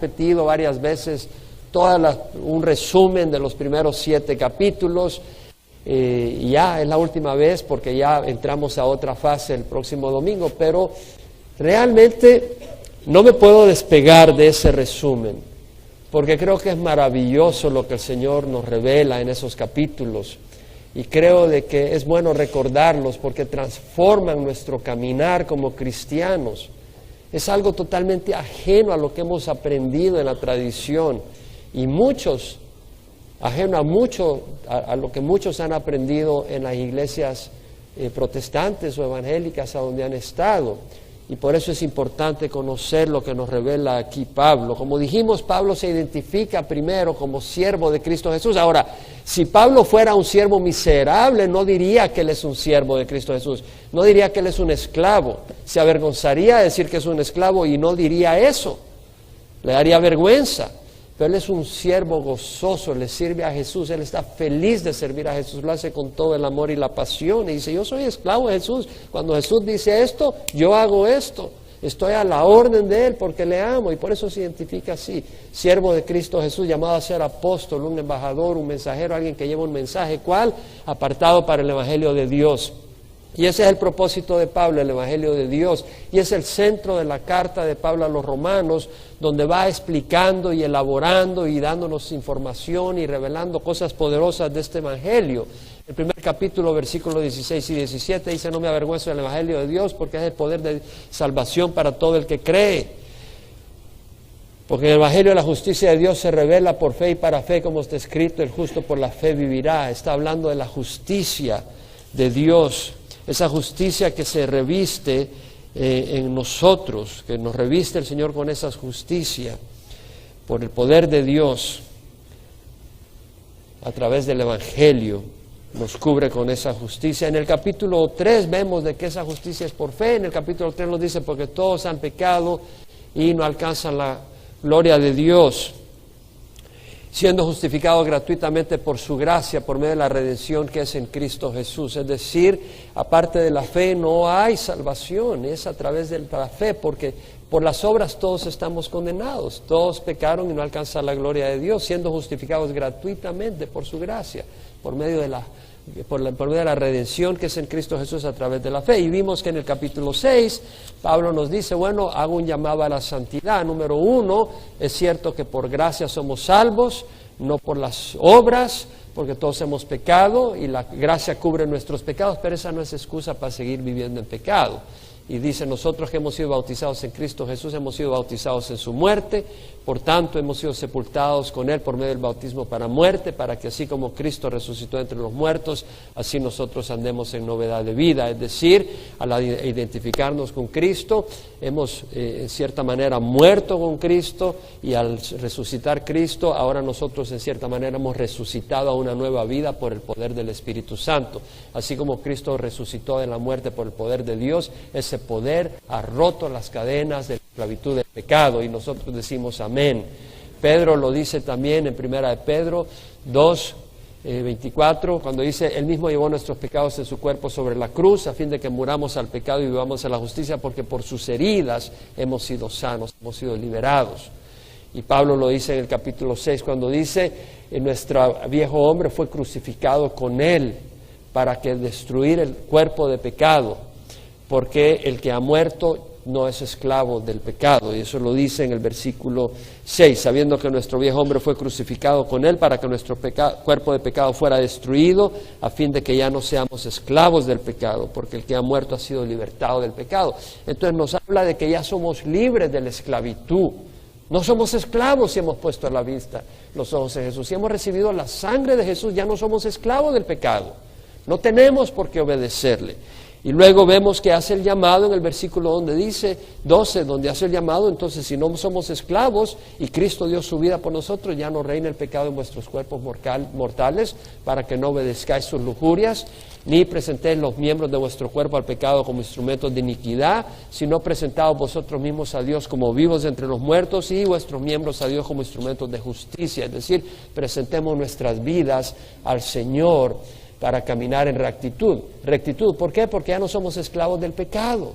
repetido varias veces un resumen de los primeros 7 capítulos. Y ya es la última vez porque ya entramos a otra fase el próximo domingo, pero realmente no me puedo despegar de ese resumen, porque creo que es maravilloso lo que el Señor nos revela en esos capítulos, y creo de que es bueno recordarlos porque transforman nuestro caminar como cristianos. Es algo totalmente ajeno a lo que hemos aprendido en la tradición, y ajeno a lo que muchos han aprendido en las iglesias protestantes o evangélicas a donde han estado. Y por eso es importante conocer lo que nos revela aquí Pablo. Como dijimos, Pablo se identifica primero como siervo de Cristo Jesús. Ahora, si Pablo fuera un siervo miserable, no diría que él es un siervo de Cristo Jesús. No diría que él es un esclavo. Se avergonzaría de decir que es un esclavo y no diría eso. Le daría vergüenza. Pero él es un siervo gozoso, le sirve a Jesús, él está feliz de servir a Jesús, lo hace con todo el amor y la pasión, y dice, yo soy esclavo de Jesús. Cuando Jesús dice esto, yo hago esto, estoy a la orden de él porque le amo, y por eso se identifica así, siervo de Cristo Jesús, llamado a ser apóstol, un embajador, un mensajero, alguien que lleva un mensaje, ¿cuál? Apartado para el Evangelio de Dios. Y ese es el propósito de Pablo, el Evangelio de Dios, y es el centro de la carta de Pablo a los romanos, donde va explicando y elaborando y dándonos información y revelando cosas poderosas de este Evangelio. El primer capítulo, versículos 16 y 17, dice, no me avergüenzo del Evangelio de Dios, porque es el poder de salvación para todo el que cree. Porque en el Evangelio de la justicia de Dios se revela por fe y para fe, como está escrito, el justo por la fe vivirá. Está hablando de la justicia de Dios. Esa justicia que se reviste en nosotros, que nos reviste el Señor con esa justicia, por el poder de Dios, a través del Evangelio, nos cubre con esa justicia. En el capítulo 3 vemos de que esa justicia es por fe. En el capítulo 3 nos dice, porque todos han pecado y no alcanzan la gloria de Dios, siendo justificados gratuitamente por su gracia, por medio de la redención que es en Cristo Jesús. Es decir, aparte de la fe no hay salvación, es a través de la fe, porque por las obras todos estamos condenados, todos pecaron y no alcanzan la gloria de Dios, siendo justificados gratuitamente por su gracia, por medio de la redención que es en Cristo Jesús a través de la fe. Y vimos que en el capítulo 6, Pablo nos dice, bueno, hago un llamado a la santidad. Número 1, es cierto que por gracia somos salvos, no por las obras, porque todos hemos pecado y la gracia cubre nuestros pecados, pero esa no es excusa para seguir viviendo en pecado. Y dice, nosotros que hemos sido bautizados en Cristo Jesús, hemos sido bautizados en su muerte, por tanto hemos sido sepultados con Él por medio del bautismo para muerte, para que así como Cristo resucitó entre los muertos, así nosotros andemos en novedad de vida. Es decir, al identificarnos con Cristo, hemos en cierta manera muerto con Cristo, y al resucitar Cristo, ahora nosotros en cierta manera hemos resucitado a una nueva vida por el poder del Espíritu Santo. Así como Cristo resucitó de la muerte por el poder de Dios, ese poder ha roto las cadenas de la esclavitud del pecado, y nosotros decimos amén. Pedro lo dice también en primera de Pedro 2, 24, cuando dice, Él mismo llevó nuestros pecados en su cuerpo sobre la cruz, a fin de que muramos al pecado y vivamos a la justicia, porque por sus heridas hemos sido sanos, hemos sido liberados. Y Pablo lo dice en el capítulo 6, cuando dice, nuestro viejo hombre fue crucificado con Él, para que destruir el cuerpo de pecado, porque el que ha muerto no es esclavo del pecado. Y eso lo dice en el versículo 6, sabiendo que nuestro viejo hombre fue crucificado con Él para que nuestro cuerpo de pecado fuera destruido, a fin de que ya no seamos esclavos del pecado, porque el que ha muerto ha sido libertado del pecado. Entonces nos habla de que ya somos libres de la esclavitud. No somos esclavos si hemos puesto a la vista los ojos en Jesús. Si hemos recibido la sangre de Jesús, ya no somos esclavos del pecado. No tenemos por qué obedecerle. Y luego vemos que hace el llamado en el versículo donde dice 12, donde hace el llamado. Entonces, si no somos esclavos y Cristo dio su vida por nosotros, ya no reina el pecado en vuestros cuerpos mortales, para que no obedezcáis sus lujurias, ni presentéis los miembros de vuestro cuerpo al pecado como instrumentos de iniquidad, sino presentaos vosotros mismos a Dios como vivos entre los muertos, y vuestros miembros a Dios como instrumentos de justicia. Es decir, presentemos nuestras vidas al Señor para caminar en rectitud. ¿Por qué? Porque ya no somos esclavos del pecado.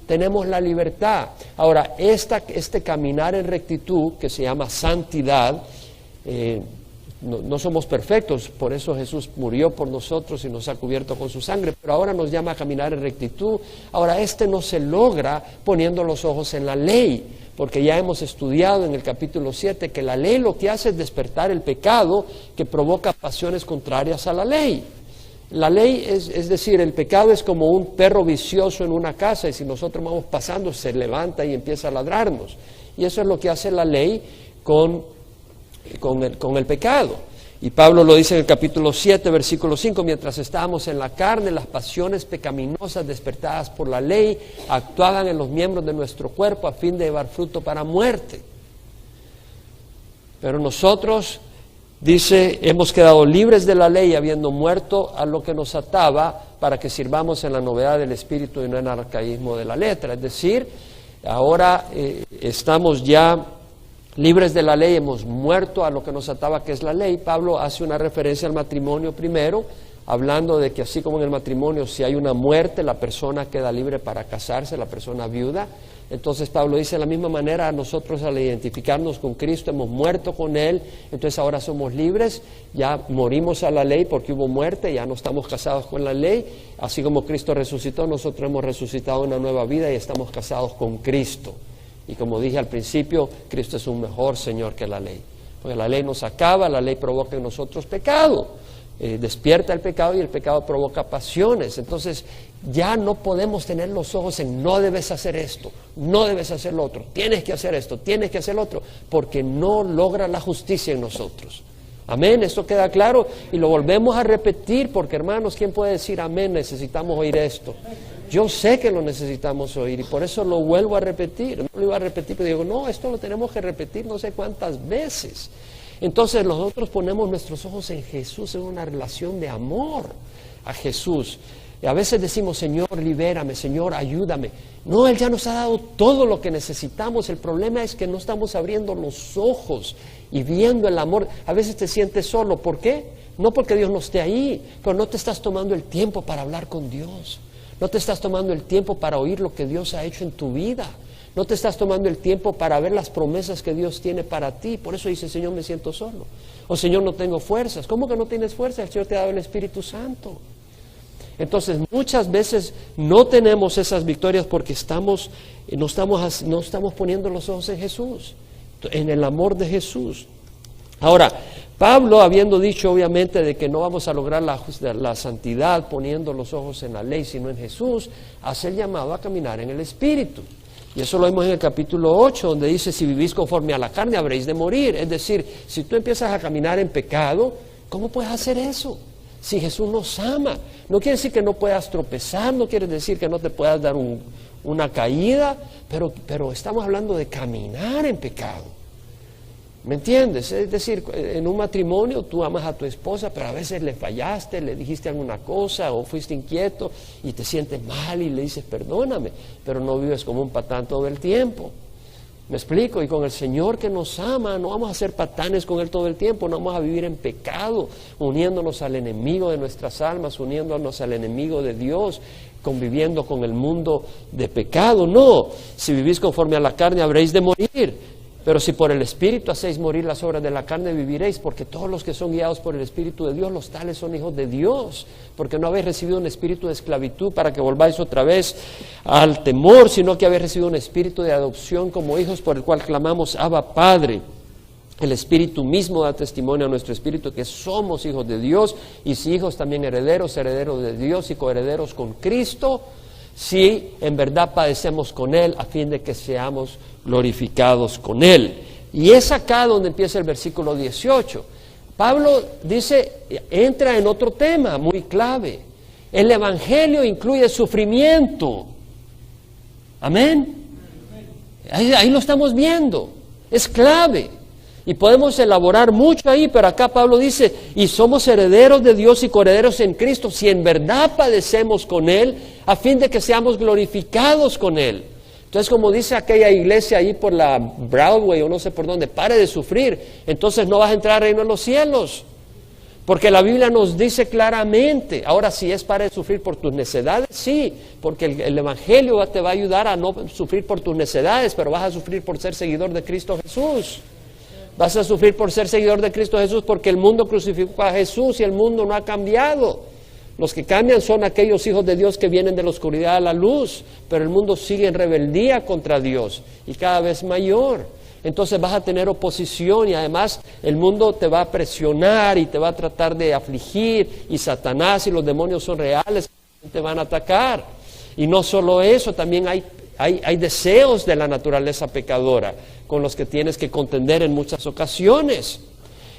tenemos la libertad. Ahora, este caminar en rectitud, que se llama santidad, no somos perfectos, por eso Jesús murió por nosotros y nos ha cubierto con su sangre, pero ahora nos llama a caminar en rectitud. Ahora, no se logra poniendo los ojos en la ley, porque ya hemos estudiado en el capítulo 7 que la ley lo que hace es despertar el pecado que provoca pasiones contrarias a la ley. La ley es decir, el pecado es como un perro vicioso en una casa, y si nosotros vamos pasando se levanta y empieza a ladrarnos, y eso es lo que hace la ley con el pecado. Y Pablo lo dice en el capítulo 7, versículo 5, mientras estábamos en la carne, las pasiones pecaminosas despertadas por la ley actuaban en los miembros de nuestro cuerpo a fin de llevar fruto para muerte. Pero nosotros, dice, hemos quedado libres de la ley, habiendo muerto a lo que nos ataba, para que sirvamos en la novedad del Espíritu y no en el arcaísmo de la letra. Es decir, ahora estamos ya libres de la ley, hemos muerto a lo que nos ataba, que es la ley. Pablo hace una referencia al matrimonio primero, hablando de que así como en el matrimonio, si hay una muerte, la persona queda libre para casarse, la persona viuda. Entonces Pablo dice, de la misma manera, nosotros al identificarnos con Cristo hemos muerto con Él, entonces ahora somos libres, ya morimos a la ley porque hubo muerte, ya no estamos casados con la ley, así como Cristo resucitó, nosotros hemos resucitado una nueva vida y estamos casados con Cristo. Y como dije al principio, Cristo es un mejor Señor que la ley, porque la ley nos acaba, la ley provoca en nosotros pecado, despierta el pecado y el pecado provoca pasiones. Entonces ya no podemos tener los ojos en no debes hacer esto, no debes hacer lo otro, tienes que hacer esto, tienes que hacer lo otro, porque no logra la justicia en nosotros. Amén, esto queda claro y lo volvemos a repetir, porque hermanos, ¿quién puede decir amén? Necesitamos oír esto. Yo sé que lo necesitamos oír y por eso lo vuelvo a repetir. No lo iba a repetir, pero digo, no, esto lo tenemos que repetir no sé cuántas veces. Entonces nosotros ponemos nuestros ojos en Jesús, en una relación de amor a Jesús. Y a veces decimos, Señor, libérame, Señor, ayúdame. No, Él ya nos ha dado todo lo que necesitamos. El problema es que no estamos abriendo los ojos y viendo el amor. A veces te sientes solo. ¿Por qué? No porque Dios no esté ahí, pero no te estás tomando el tiempo para hablar con Dios. No te estás tomando el tiempo para oír lo que Dios ha hecho en tu vida. No te estás tomando el tiempo para ver las promesas que Dios tiene para ti. Por eso dice, Señor, me siento solo. O Señor, no tengo fuerzas. ¿Cómo que no tienes fuerzas? El Señor te ha dado el Espíritu Santo. Entonces, muchas veces no tenemos esas victorias porque no estamos poniendo los ojos en Jesús, en el amor de Jesús. Ahora, Pablo, habiendo dicho obviamente de que no vamos a lograr la santidad poniendo los ojos en la ley, sino en Jesús, hace el llamado a caminar en el Espíritu. Y eso lo vemos en el capítulo 8, donde dice, si vivís conforme a la carne, habréis de morir. Es decir, si tú empiezas a caminar en pecado, ¿cómo puedes hacer eso? Si Jesús nos ama. No quiere decir que no puedas tropezar, no quiere decir que no te puedas dar una caída, pero estamos hablando de caminar en pecado. ¿Me entiendes? Es decir, en un matrimonio tú amas a tu esposa, pero a veces le fallaste, le dijiste alguna cosa o fuiste inquieto y te sientes mal y le dices perdóname, pero no vives como un patán todo el tiempo. ¿Me explico? Y con el Señor que nos ama, no vamos a ser patanes con Él todo el tiempo, no vamos a vivir en pecado, uniéndonos al enemigo de nuestras almas, uniéndonos al enemigo de Dios, conviviendo con el mundo de pecado. No, si vivís conforme a la carne habréis de morir. Pero si por el Espíritu hacéis morir las obras de la carne, viviréis, porque todos los que son guiados por el Espíritu de Dios, los tales son hijos de Dios, porque no habéis recibido un espíritu de esclavitud para que volváis otra vez al temor, sino que habéis recibido un espíritu de adopción como hijos, por el cual clamamos, Abba, Padre. El Espíritu mismo da testimonio a nuestro espíritu que somos hijos de Dios, y si hijos también herederos, herederos de Dios y coherederos con Cristo, si en verdad padecemos con Él, a fin de que seamos glorificados con Él. Y es acá donde empieza el versículo 18. Pablo dice, entra en otro tema muy clave. El Evangelio incluye sufrimiento. Amén. Ahí lo estamos viendo. Es clave. Y podemos elaborar mucho ahí, pero acá Pablo dice, y somos herederos de Dios y coherederos en Cristo, si en verdad padecemos con Él, a fin de que seamos glorificados con Él. Entonces, como dice aquella iglesia ahí por la Broadway o no sé por dónde, pare de sufrir, entonces no vas a entrar al reino de los cielos. Porque la Biblia nos dice claramente, ahora si es para sufrir por tus necedades, sí, porque el Evangelio te va a ayudar a no sufrir por tus necedades, pero vas a sufrir por ser seguidor de Cristo Jesús. Vas a sufrir por ser seguidor de Cristo Jesús porque el mundo crucificó a Jesús y el mundo no ha cambiado. Los que cambian son aquellos hijos de Dios que vienen de la oscuridad a la luz, pero el mundo sigue en rebeldía contra Dios y cada vez mayor. Entonces vas a tener oposición y además el mundo te va a presionar y te va a tratar de afligir, y Satanás y los demonios son reales, te van a atacar. Y no solo eso, también hay deseos de la naturaleza pecadora con los que tienes que contender en muchas ocasiones.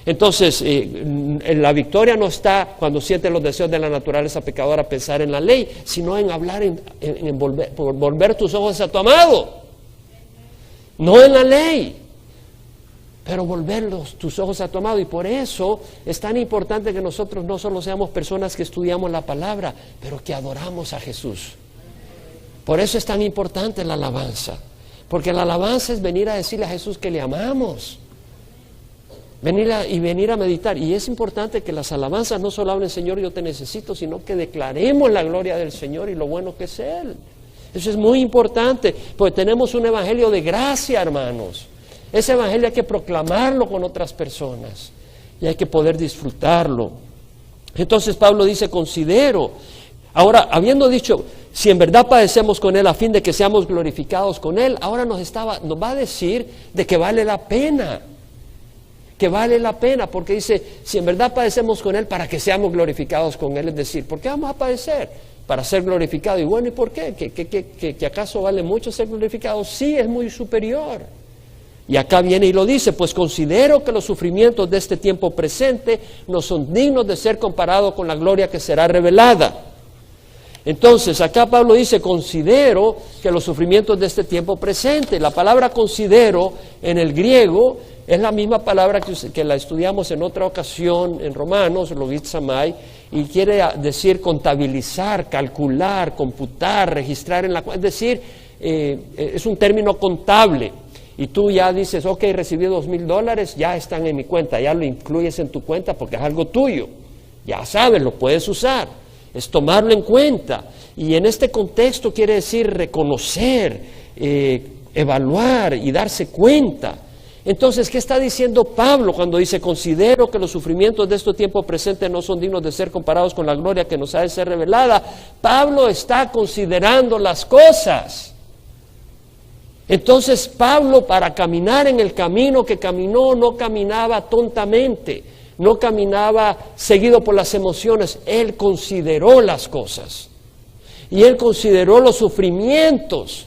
Entonces, la victoria no está cuando sientes los deseos de la naturaleza pecadora pensar en la ley, sino en hablar, en volver tus ojos a tu amado. No en la ley, pero volver tus ojos a tu amado. Y por eso es tan importante que nosotros no solo seamos personas que estudiamos la palabra, pero que adoramos a Jesús. Por eso es tan importante la alabanza, porque la alabanza es venir a decirle a Jesús que le amamos, venir a meditar. Y es importante que las alabanzas no solo hablen Señor yo te necesito, sino que declaremos la gloria del Señor y lo bueno que es Él. Eso es muy importante, porque tenemos un evangelio de gracia, hermanos. Ese evangelio hay que proclamarlo con otras personas y hay que poder disfrutarlo. Entonces Pablo dice, considero. Ahora, habiendo dicho, si en verdad padecemos con Él a fin de que seamos glorificados con Él, ahora nos va a decir de que vale la pena. Que vale la pena, porque dice, si en verdad padecemos con Él para que seamos glorificados con Él, es decir, ¿por qué vamos a padecer? Para ser glorificado. Y bueno, ¿y por qué? ¿Que acaso vale mucho ser glorificado? Sí, es muy superior. Y acá viene y lo dice, pues considero que los sufrimientos de este tiempo presente no son dignos de ser comparados con la gloria que será revelada. Entonces, acá Pablo dice, considero que los sufrimientos de este tiempo presente. La palabra considero en el griego es la misma palabra que la estudiamos en otra ocasión en Romanos, logizomai, y quiere decir contabilizar, calcular, computar, registrar en la cuenta. Es decir, es un término contable. Y tú ya dices, ok, recibí $2,000, ya están en mi cuenta, ya lo incluyes en tu cuenta porque es algo tuyo. Ya sabes, lo puedes usar. Es tomarlo en cuenta. Y en este contexto quiere decir reconocer, evaluar y darse cuenta. Entonces, ¿qué está diciendo Pablo cuando dice, considero que los sufrimientos de este tiempo presente no son dignos de ser comparados con la gloria que nos ha de ser revelada? Pablo está considerando las cosas. Entonces, Pablo, para caminar en el camino que caminó, no caminaba tontamente, no caminaba seguido por las emociones. Él consideró las cosas. Y él consideró los sufrimientos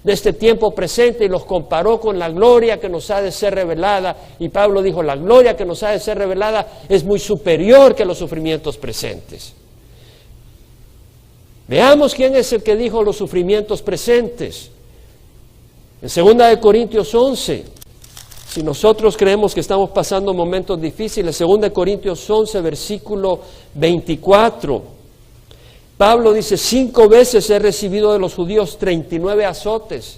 de este tiempo presente y los comparó con la gloria que nos ha de ser revelada. Y Pablo dijo, la gloria que nos ha de ser revelada es muy superior que los sufrimientos presentes. Veamos quién es el que dijo los sufrimientos presentes. En 2 Corintios 11, si nosotros creemos que estamos pasando momentos difíciles, 2 Corintios 11, versículo 24, Pablo dice, 5 veces he recibido de los judíos 39 azotes.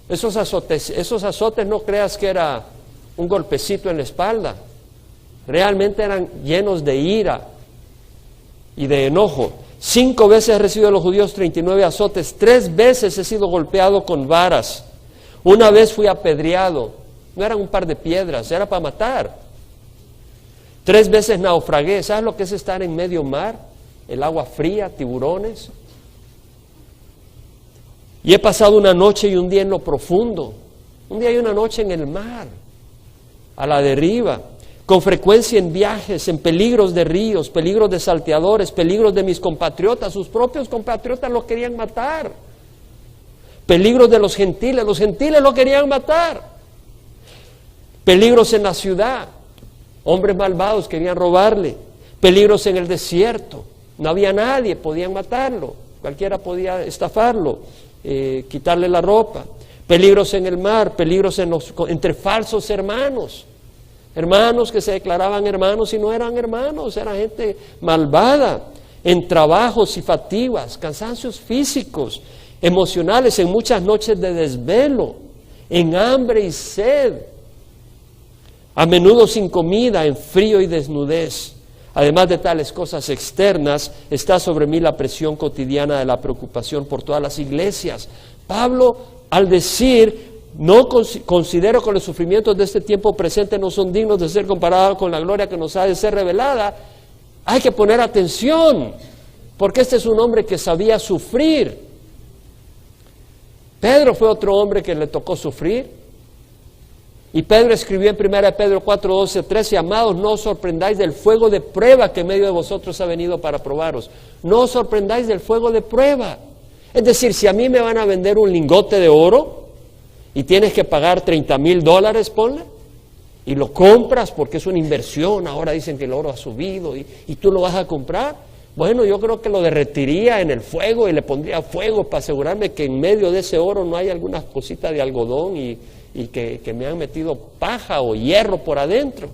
Esos azotes no creas que era un golpecito en la espalda. Realmente eran llenos de ira y de enojo. 5 veces he recibido de los judíos 39 azotes. 3 veces he sido golpeado con varas. 1 vez fui apedreado. No eran un par de piedras, era para matar. 3 veces naufragué. ¿Sabes lo que es estar en medio mar? El agua fría, tiburones. Y he pasado una noche y un día en lo profundo. Un día y una noche en el mar, a la deriva. Con frecuencia en viajes, en peligros de ríos, peligros de salteadores, peligros de mis compatriotas. Sus propios compatriotas los querían matar. Peligros de los gentiles lo querían matar. Peligros en la ciudad, hombres malvados querían robarle. Peligros en el desierto, no había nadie, podían matarlo, cualquiera podía estafarlo, quitarle la ropa. Peligros en el mar, peligros entre falsos hermanos. Hermanos que se declaraban hermanos y no eran hermanos, era gente malvada. En trabajos y fatigas, cansancios físicos, emocionales, en muchas noches de desvelo, en hambre y sed, a menudo sin comida, en frío y desnudez. Además de tales cosas externas, está sobre mí la presión cotidiana de la preocupación por todas las iglesias. Pablo, al decir, no considero que los sufrimientos de este tiempo presente no son dignos de ser comparados con la gloria que nos ha de ser revelada, hay que poner atención, porque este es un hombre que sabía sufrir. Pedro fue otro hombre que le tocó sufrir. Y Pedro escribió en 1 Pedro 4, 12, 13, amados, no os sorprendáis del fuego de prueba que en medio de vosotros ha venido para probaros. No os sorprendáis del fuego de prueba. Es decir, si a mí me van a vender un lingote de oro y tienes que pagar $30,000, ponle, y lo compras porque es una inversión, ahora dicen que el oro ha subido y tú lo vas a comprar, bueno, yo creo que lo derretiría en el fuego y le pondría fuego para asegurarme que en medio de ese oro no hay algunas cositas de algodón y que me han metido paja o hierro por adentro.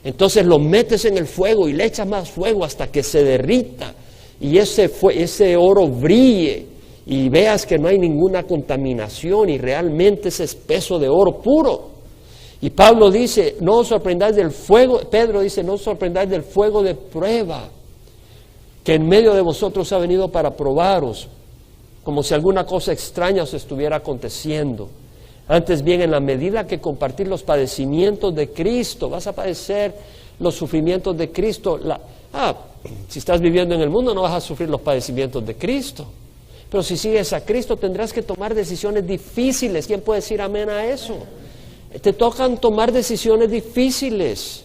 Entonces lo metes en el fuego y le echas más fuego hasta que se derrita y ese oro brille y veas que no hay ninguna contaminación y realmente es espeso de oro puro. Y Pablo dice, no os sorprendáis del fuego, Pedro dice, no os sorprendáis del fuego de prueba que en medio de vosotros ha venido para probaros, como si alguna cosa extraña os estuviera aconteciendo. Antes bien, en la medida que compartir los padecimientos de Cristo, vas a padecer los sufrimientos de Cristo. Si estás viviendo en el mundo no vas a sufrir los padecimientos de Cristo. Pero si sigues a Cristo tendrás que tomar decisiones difíciles. ¿Quién puede decir amén a eso? Te tocan tomar decisiones difíciles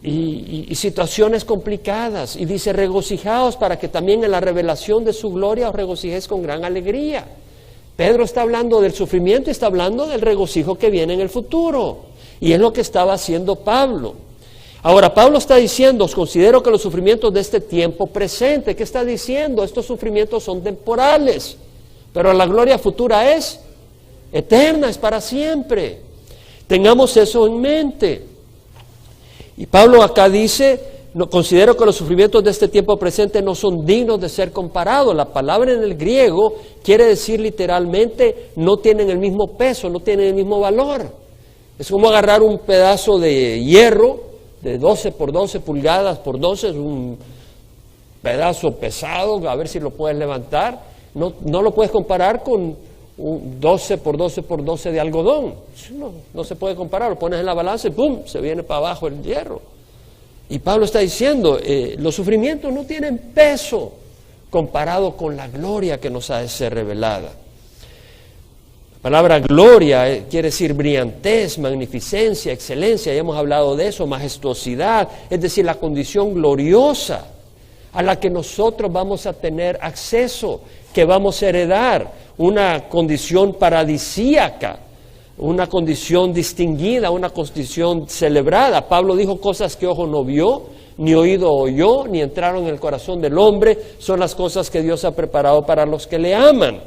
y situaciones complicadas. Y dice, regocijaos para que también en la revelación de su gloria os regocijéis con gran alegría. Pedro está hablando del sufrimiento y está hablando del regocijo que viene en el futuro. Y es lo que estaba haciendo Pablo. Ahora, Pablo está diciendo, os considero que los sufrimientos de este tiempo presente, ¿qué está diciendo? Estos sufrimientos son temporales, pero la gloria futura es eterna, es para siempre. Tengamos eso en mente. Y Pablo acá dice, no, considero que los sufrimientos de este tiempo presente no son dignos de ser comparados. La palabra en el griego quiere decir literalmente, no tienen el mismo peso, no tienen el mismo valor. Es como agarrar un pedazo de hierro de 12 por 12 pulgadas por 12, es un pedazo pesado, a ver si lo puedes levantar. No lo puedes comparar con un 12 por 12 por 12 de algodón. No se puede comparar, lo pones en la balanza y ¡pum!, se viene para abajo el hierro. Y Pablo está diciendo, los sufrimientos no tienen peso comparado con la gloria que nos ha de ser revelada. La palabra gloria quiere decir brillantez, magnificencia, excelencia, ya hemos hablado de eso, majestuosidad, es decir, la condición gloriosa a la que nosotros vamos a tener acceso, que vamos a heredar, una condición paradisíaca, una condición distinguida, una condición celebrada. Pablo dijo cosas que ojo no vio, ni oído oyó, ni entraron en el corazón del hombre, son las cosas que Dios ha preparado para los que le aman.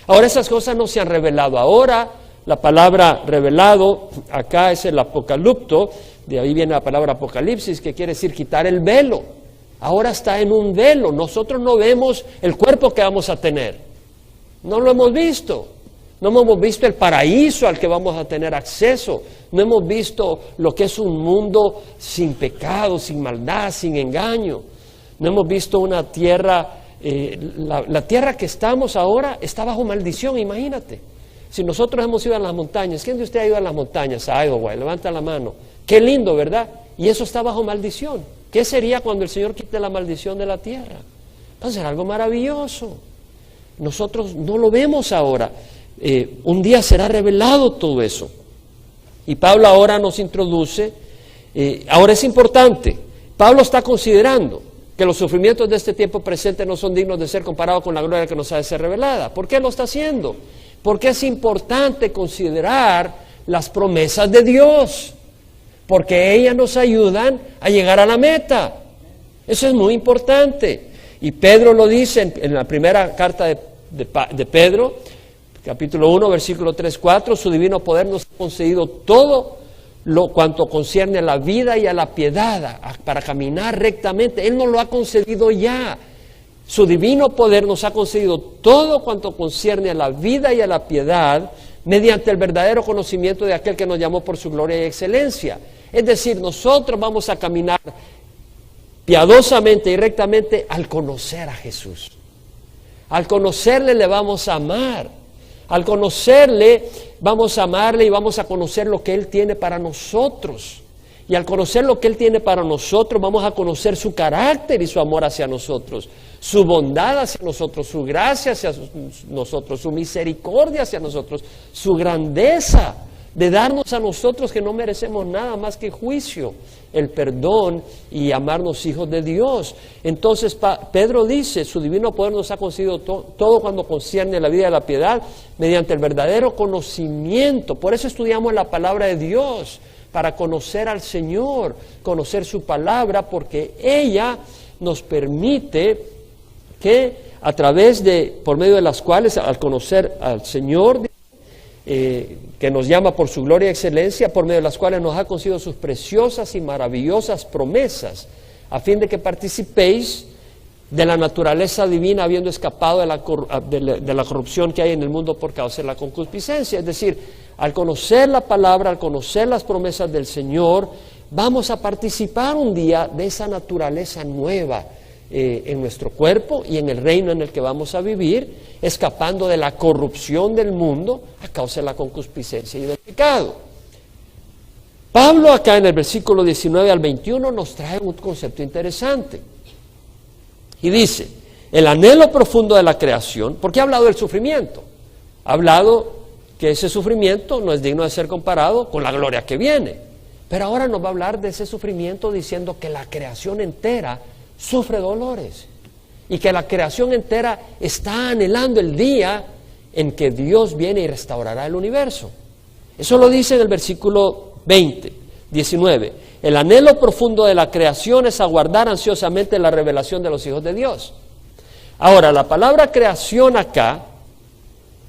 Ahora esas cosas no se han revelado ahora, la palabra revelado acá es el apocalipto, de ahí viene la palabra apocalipsis, que quiere decir quitar el velo. Ahora está en un velo, nosotros no vemos el cuerpo que vamos a tener, no lo hemos visto. No hemos visto el paraíso al que vamos a tener acceso. No hemos visto lo que es un mundo sin pecado, sin maldad, sin engaño. No hemos visto una tierra, la tierra que estamos ahora está bajo maldición, imagínate. Si nosotros hemos ido a las montañas, ¿quién de ustedes ha ido a las montañas? A Iowa, levanta la mano. Qué lindo, ¿verdad? Y eso está bajo maldición. ¿Qué sería cuando el Señor quite la maldición de la tierra? Va a ser algo maravilloso. Nosotros no lo vemos ahora. Un día será revelado todo eso. Y Pablo ahora nos introduce, ahora es importante, Pablo está considerando que los sufrimientos de este tiempo presente no son dignos de ser comparados con la gloria que nos ha de ser revelada. ¿Por qué lo está haciendo? Porque es importante considerar las promesas de Dios, porque ellas nos ayudan a llegar a la meta. Eso es muy importante. Y Pedro lo dice en la primera carta de Pedro, capítulo 1, versículo 3-4, su divino poder nos ha concedido todo lo cuanto concierne a la vida y a la piedad, para caminar rectamente. Él nos lo ha concedido ya. Su divino poder nos ha concedido todo cuanto concierne a la vida y a la piedad, mediante el verdadero conocimiento de aquel que nos llamó por su gloria y excelencia. Es decir, nosotros vamos a caminar piadosamente y rectamente al conocer a Jesús. Al conocerle le vamos a amar. Al conocerle vamos a amarle y vamos a conocer lo que Él tiene para nosotros. Y al conocer lo que Él tiene para nosotros, vamos a conocer su carácter y su amor hacia nosotros, su bondad hacia nosotros, su gracia hacia nosotros, su misericordia hacia nosotros, su grandeza de darnos a nosotros que no merecemos nada más que juicio, el perdón y amarnos hijos de Dios. Entonces Pedro dice, su divino poder nos ha concedido todo cuando concierne la vida de la piedad, mediante el verdadero conocimiento. Por eso estudiamos la palabra de Dios, para conocer al Señor, conocer su palabra, porque ella nos permite que a través de, por medio de las cuales, al conocer al Señor, que nos llama por su gloria y excelencia, por medio de las cuales nos ha concedido sus preciosas y maravillosas promesas, a fin de que participéis de la naturaleza divina, habiendo escapado de la corrupción que hay en el mundo por causa de la concupiscencia. Es decir, al conocer la palabra, al conocer las promesas del Señor, vamos a participar un día de esa naturaleza nueva en nuestro cuerpo y en el reino en el que vamos a vivir, escapando de la corrupción del mundo a causa de la concupiscencia y del pecado. Pablo acá en el versículo 19 al 21 nos trae un concepto interesante. Y dice, el anhelo profundo de la creación, porque ha hablado del sufrimiento, ha hablado que ese sufrimiento no es digno de ser comparado con la gloria que viene. Pero ahora nos va a hablar de ese sufrimiento diciendo que la creación entera sufre dolores y que la creación entera está anhelando el día en que Dios viene y restaurará el universo. Eso lo dice en el versículo 19. El anhelo profundo de la creación es aguardar ansiosamente la revelación de los hijos de Dios. Ahora, la palabra creación acá,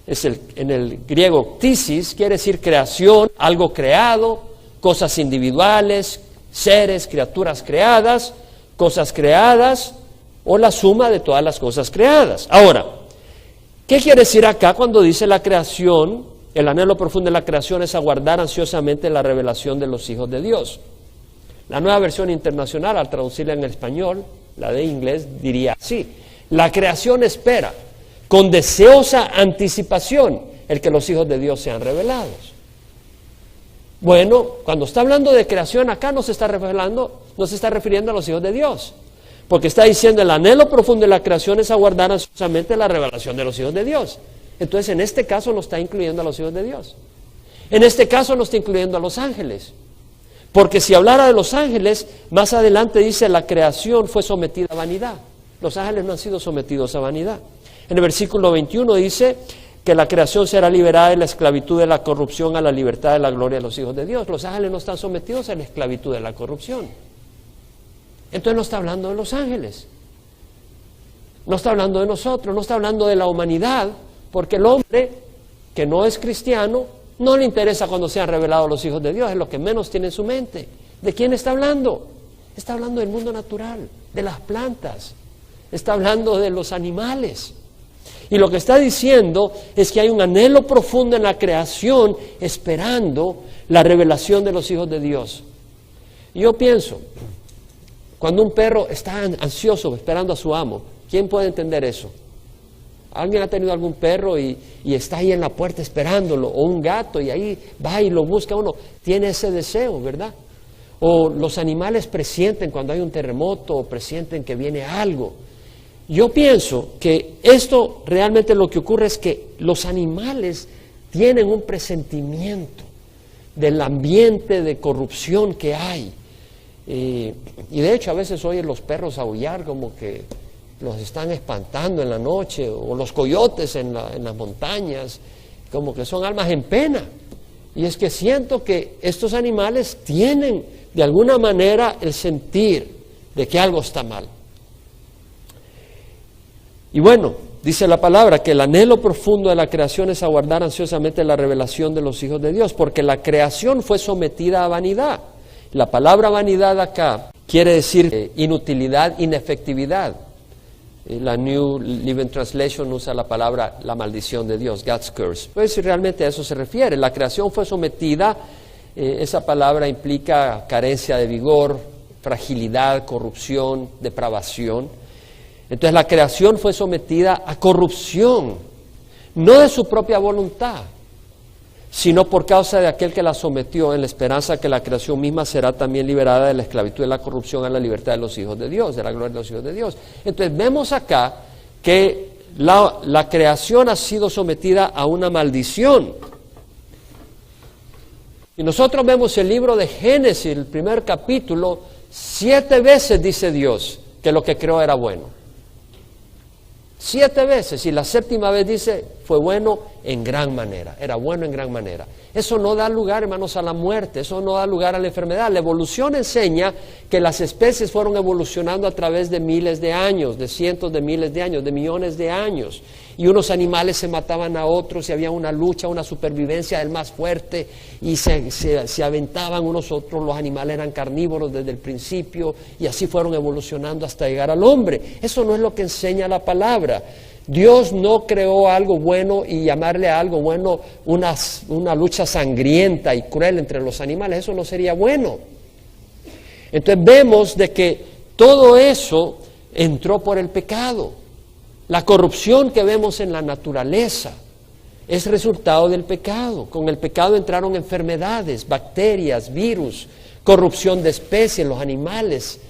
en el griego ktisis, quiere decir creación, algo creado, cosas individuales, seres, criaturas creadas, cosas creadas, o la suma de todas las cosas creadas. Ahora, ¿qué quiere decir acá cuando dice la creación? El anhelo profundo de la creación es aguardar ansiosamente la revelación de los hijos de Dios. La Nueva Versión Internacional, al traducirla en español, la de inglés, diría así: la creación espera con deseosa anticipación el que los hijos de Dios sean revelados. Bueno, cuando está hablando de creación acá no se está refiriendo a los hijos de Dios, porque está diciendo el anhelo profundo de la creación es aguardar ansiosamente la revelación de los hijos de Dios. Entonces en este caso no está incluyendo a los hijos de Dios. En este caso no está incluyendo a los ángeles, porque si hablara de los ángeles, más adelante dice la creación fue sometida a vanidad. Los ángeles no han sido sometidos a vanidad. En el versículo 21 dice que la creación será liberada de la esclavitud de la corrupción a la libertad de la gloria de los hijos de Dios. Los ángeles no están sometidos a la esclavitud de la corrupción. Entonces no está hablando de los ángeles, no está hablando de nosotros, no está hablando de la humanidad, porque el hombre que no es cristiano no le interesa cuando sean revelados los hijos de Dios, es lo que menos tiene en su mente. ¿De quién está hablando? Está hablando del mundo natural, de las plantas, está hablando de los animales. Y lo que está diciendo es que hay un anhelo profundo en la creación esperando la revelación de los hijos de Dios. Y yo pienso, cuando un perro está ansioso esperando a su amo, ¿quién puede entender eso? ¿Alguien ha tenido algún perro y está ahí en la puerta esperándolo? O un gato y ahí va y lo busca uno. Tiene ese deseo, ¿verdad? O los animales presienten cuando hay un terremoto o presienten que viene algo. Yo pienso que esto realmente lo que ocurre es que los animales tienen un presentimiento del ambiente de corrupción que hay. Y de hecho a veces oyen los perros aullar como que los están espantando en la noche, o los coyotes en las montañas, como que son almas en pena. Y es que siento que estos animales tienen de alguna manera el sentir de que algo está mal. Y bueno, dice la palabra que el anhelo profundo de la creación es aguardar ansiosamente la revelación de los hijos de Dios, porque la creación fue sometida a vanidad. La palabra vanidad acá quiere decir inutilidad, inefectividad. La New Living Translation usa la palabra la maldición de Dios, God's curse. Pues si realmente a eso se refiere, la creación fue sometida, esa palabra implica carencia de vigor, fragilidad, corrupción, depravación. Entonces la creación fue sometida a corrupción, no de su propia voluntad, sino por causa de aquel que la sometió, en la esperanza que la creación misma será también liberada de la esclavitud de la corrupción a la libertad de los hijos de Dios, de la gloria de los hijos de Dios. Entonces vemos acá que la creación ha sido sometida a una maldición. Y nosotros vemos el libro de Génesis, el primer capítulo, 7 veces dice Dios que lo que creó era bueno. 7 veces, y la 7ª vez dice, fue bueno en gran manera, era bueno en gran manera. Eso no da lugar, hermanos, a la muerte, eso no da lugar a la enfermedad. La evolución enseña que las especies fueron evolucionando a través de miles de años, de cientos de miles de años, de millones de años. Y unos animales se mataban a otros y había una lucha, una supervivencia del más fuerte y se aventaban unos otros. Los animales eran carnívoros desde el principio y así fueron evolucionando hasta llegar al hombre. Eso no es lo que enseña la palabra. Dios no creó algo bueno y llamarle a algo bueno una lucha sangrienta y cruel entre los animales. Eso no sería bueno. Entonces vemos de que todo eso entró por el pecado. La corrupción que vemos en la naturaleza es resultado del pecado. Con el pecado entraron enfermedades, bacterias, virus, corrupción de especies. Los animales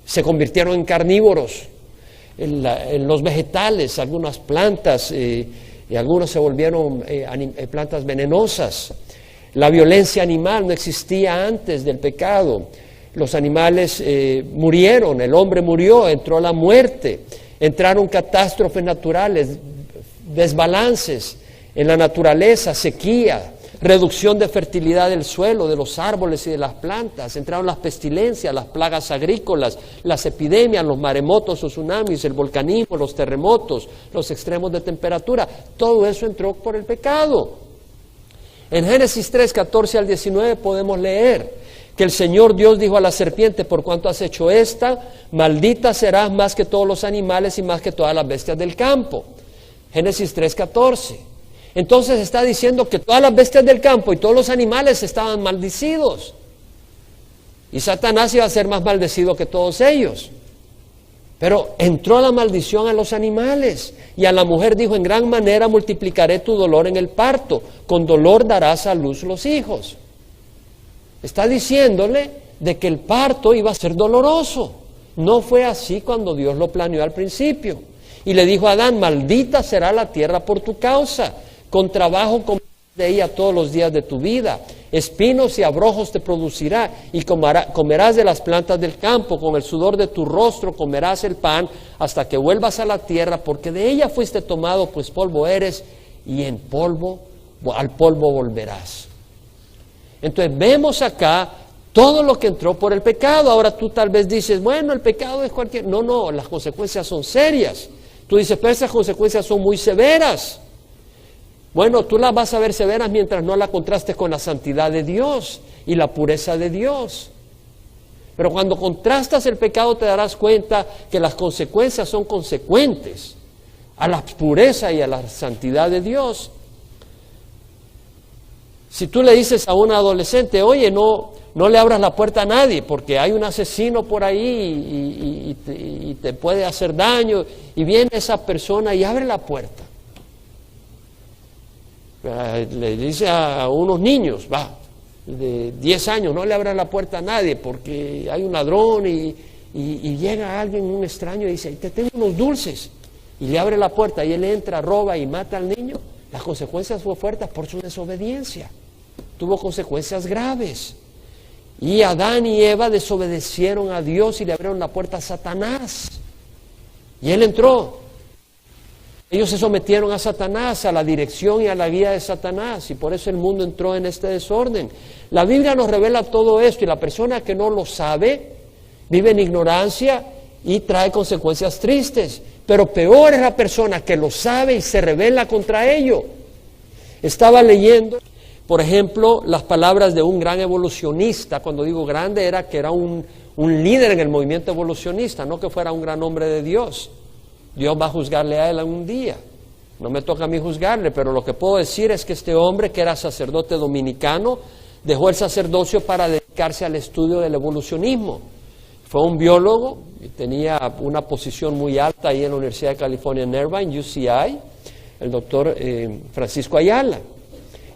se convirtieron en carnívoros. En los vegetales, algunas plantas, y algunos se volvieron plantas venenosas. La violencia animal no existía antes del pecado. Los animales murieron, el hombre murió, entró la muerte. Entraron catástrofes naturales, desbalances en la naturaleza, sequía, reducción de fertilidad del suelo, de los árboles y de las plantas. Entraron las pestilencias, las plagas agrícolas, las epidemias, los maremotos o tsunamis, el volcanismo, los terremotos, los extremos de temperatura. Todo eso entró por el pecado. En Génesis 3, 14 al 19 podemos leer que el Señor Dios dijo a la serpiente: por cuanto has hecho esta, maldita serás más que todos los animales y más que todas las bestias del campo. Génesis 3:14. Entonces está diciendo que todas las bestias del campo y todos los animales estaban maldecidos. Y Satanás iba a ser más maldecido que todos ellos. Pero entró la maldición a los animales. Y a la mujer dijo: en gran manera multiplicaré tu dolor en el parto. Con dolor darás a luz los hijos. Está diciéndole de que el parto iba a ser doloroso. No fue así cuando Dios lo planeó al principio. Y le dijo a Adán: maldita será la tierra por tu causa. Con trabajo comerás de ella todos los días de tu vida. Espinos y abrojos te producirá. Y comerás de las plantas del campo. Con el sudor de tu rostro comerás el pan hasta que vuelvas a la tierra, porque de ella fuiste tomado, pues polvo eres, y al polvo volverás. Entonces vemos acá todo lo que entró por el pecado. Ahora tú tal vez dices: bueno, el pecado es cualquier... No, las consecuencias son serias. Tú dices: pero esas consecuencias son muy severas. Bueno, tú las vas a ver severas mientras no la contrastes con la santidad de Dios y la pureza de Dios. Pero cuando contrastas el pecado te darás cuenta que las consecuencias son consecuentes a la pureza y a la santidad de Dios. Si tú le dices a un adolescente: oye, no le abras la puerta a nadie porque hay un asesino por ahí y te puede hacer daño, y viene esa persona y abre la puerta. Le dice a unos niños de 10 años: no le abras la puerta a nadie porque hay un ladrón, y llega alguien, un extraño, y dice: te tengo unos dulces, y le abre la puerta y él entra, roba y mata al niño. Las consecuencias fueron fuertes por su desobediencia. Tuvo consecuencias graves. Y Adán y Eva desobedecieron a Dios y le abrieron la puerta a Satanás. Y él entró. Ellos se sometieron a Satanás, a la dirección y a la guía de Satanás, y por eso el mundo entró en este desorden. La Biblia nos revela todo esto, y la persona que no lo sabe vive en ignorancia y trae consecuencias tristes. Pero peor es la persona que lo sabe y se rebela contra ello. Estaba leyendo, por ejemplo, las palabras de un gran evolucionista. Cuando digo grande, era que era un líder en el movimiento evolucionista, no que fuera un gran hombre de Dios. Dios va a juzgarle a él algún día. No me toca a mí juzgarle, pero lo que puedo decir es que este hombre, que era sacerdote dominicano, dejó el sacerdocio para dedicarse al estudio del evolucionismo. fue un biólogo y tenía una posición muy alta ahí en la Universidad de California en Irvine, UCI, el doctor Francisco Ayala.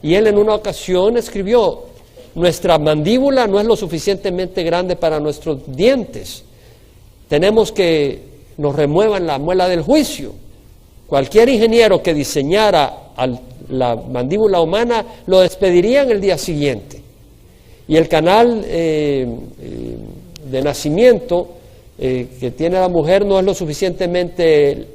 Y él en una ocasión escribió: nuestra mandíbula no es lo suficientemente grande para nuestros dientes. Tenemos que nos remuevan la muela del juicio. Cualquier ingeniero que diseñara la mandíbula humana lo despedirían el día siguiente. Y el canal de nacimiento que tiene la mujer no es lo suficientemente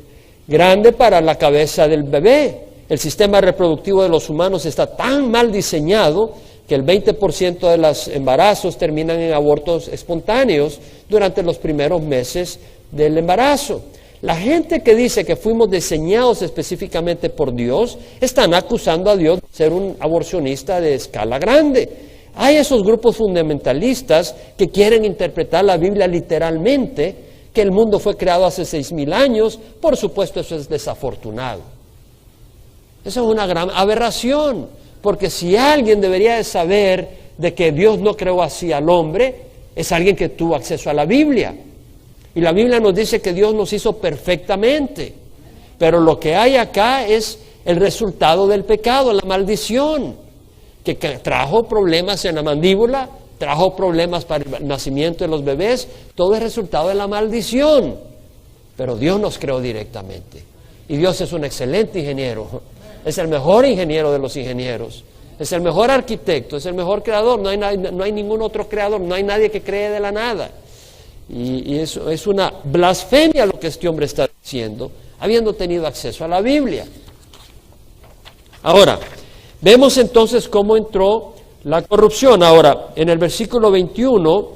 grande para la cabeza del bebé. El sistema reproductivo de los humanos está tan mal diseñado que el 20% de los embarazos terminan en abortos espontáneos durante los primeros meses del embarazo. La gente que dice que fuimos diseñados específicamente por Dios, están acusando a Dios de ser un aborcionista de escala grande. Hay esos grupos fundamentalistas que quieren interpretar la Biblia literalmente, que el mundo fue creado hace 6,000 años. Por supuesto, eso es desafortunado. Eso es una gran aberración, porque si alguien debería de saber de que Dios no creó así al hombre, es alguien que tuvo acceso a la Biblia. Y la Biblia nos dice que Dios nos hizo perfectamente, pero lo que hay acá es el resultado del pecado, la maldición, que trajo problemas en la mandíbula, trajo problemas para el nacimiento de los bebés. Todo es resultado de la maldición, pero Dios nos creó directamente, y Dios es un excelente ingeniero, es el mejor ingeniero de los ingenieros, es el mejor arquitecto, es el mejor creador. No hay ningún otro creador, no hay nadie que cree de la nada. Y eso es una blasfemia lo que este hombre está diciendo, habiendo tenido acceso a la Biblia. Ahora, vemos entonces cómo entró la corrupción. Ahora, en el versículo 21,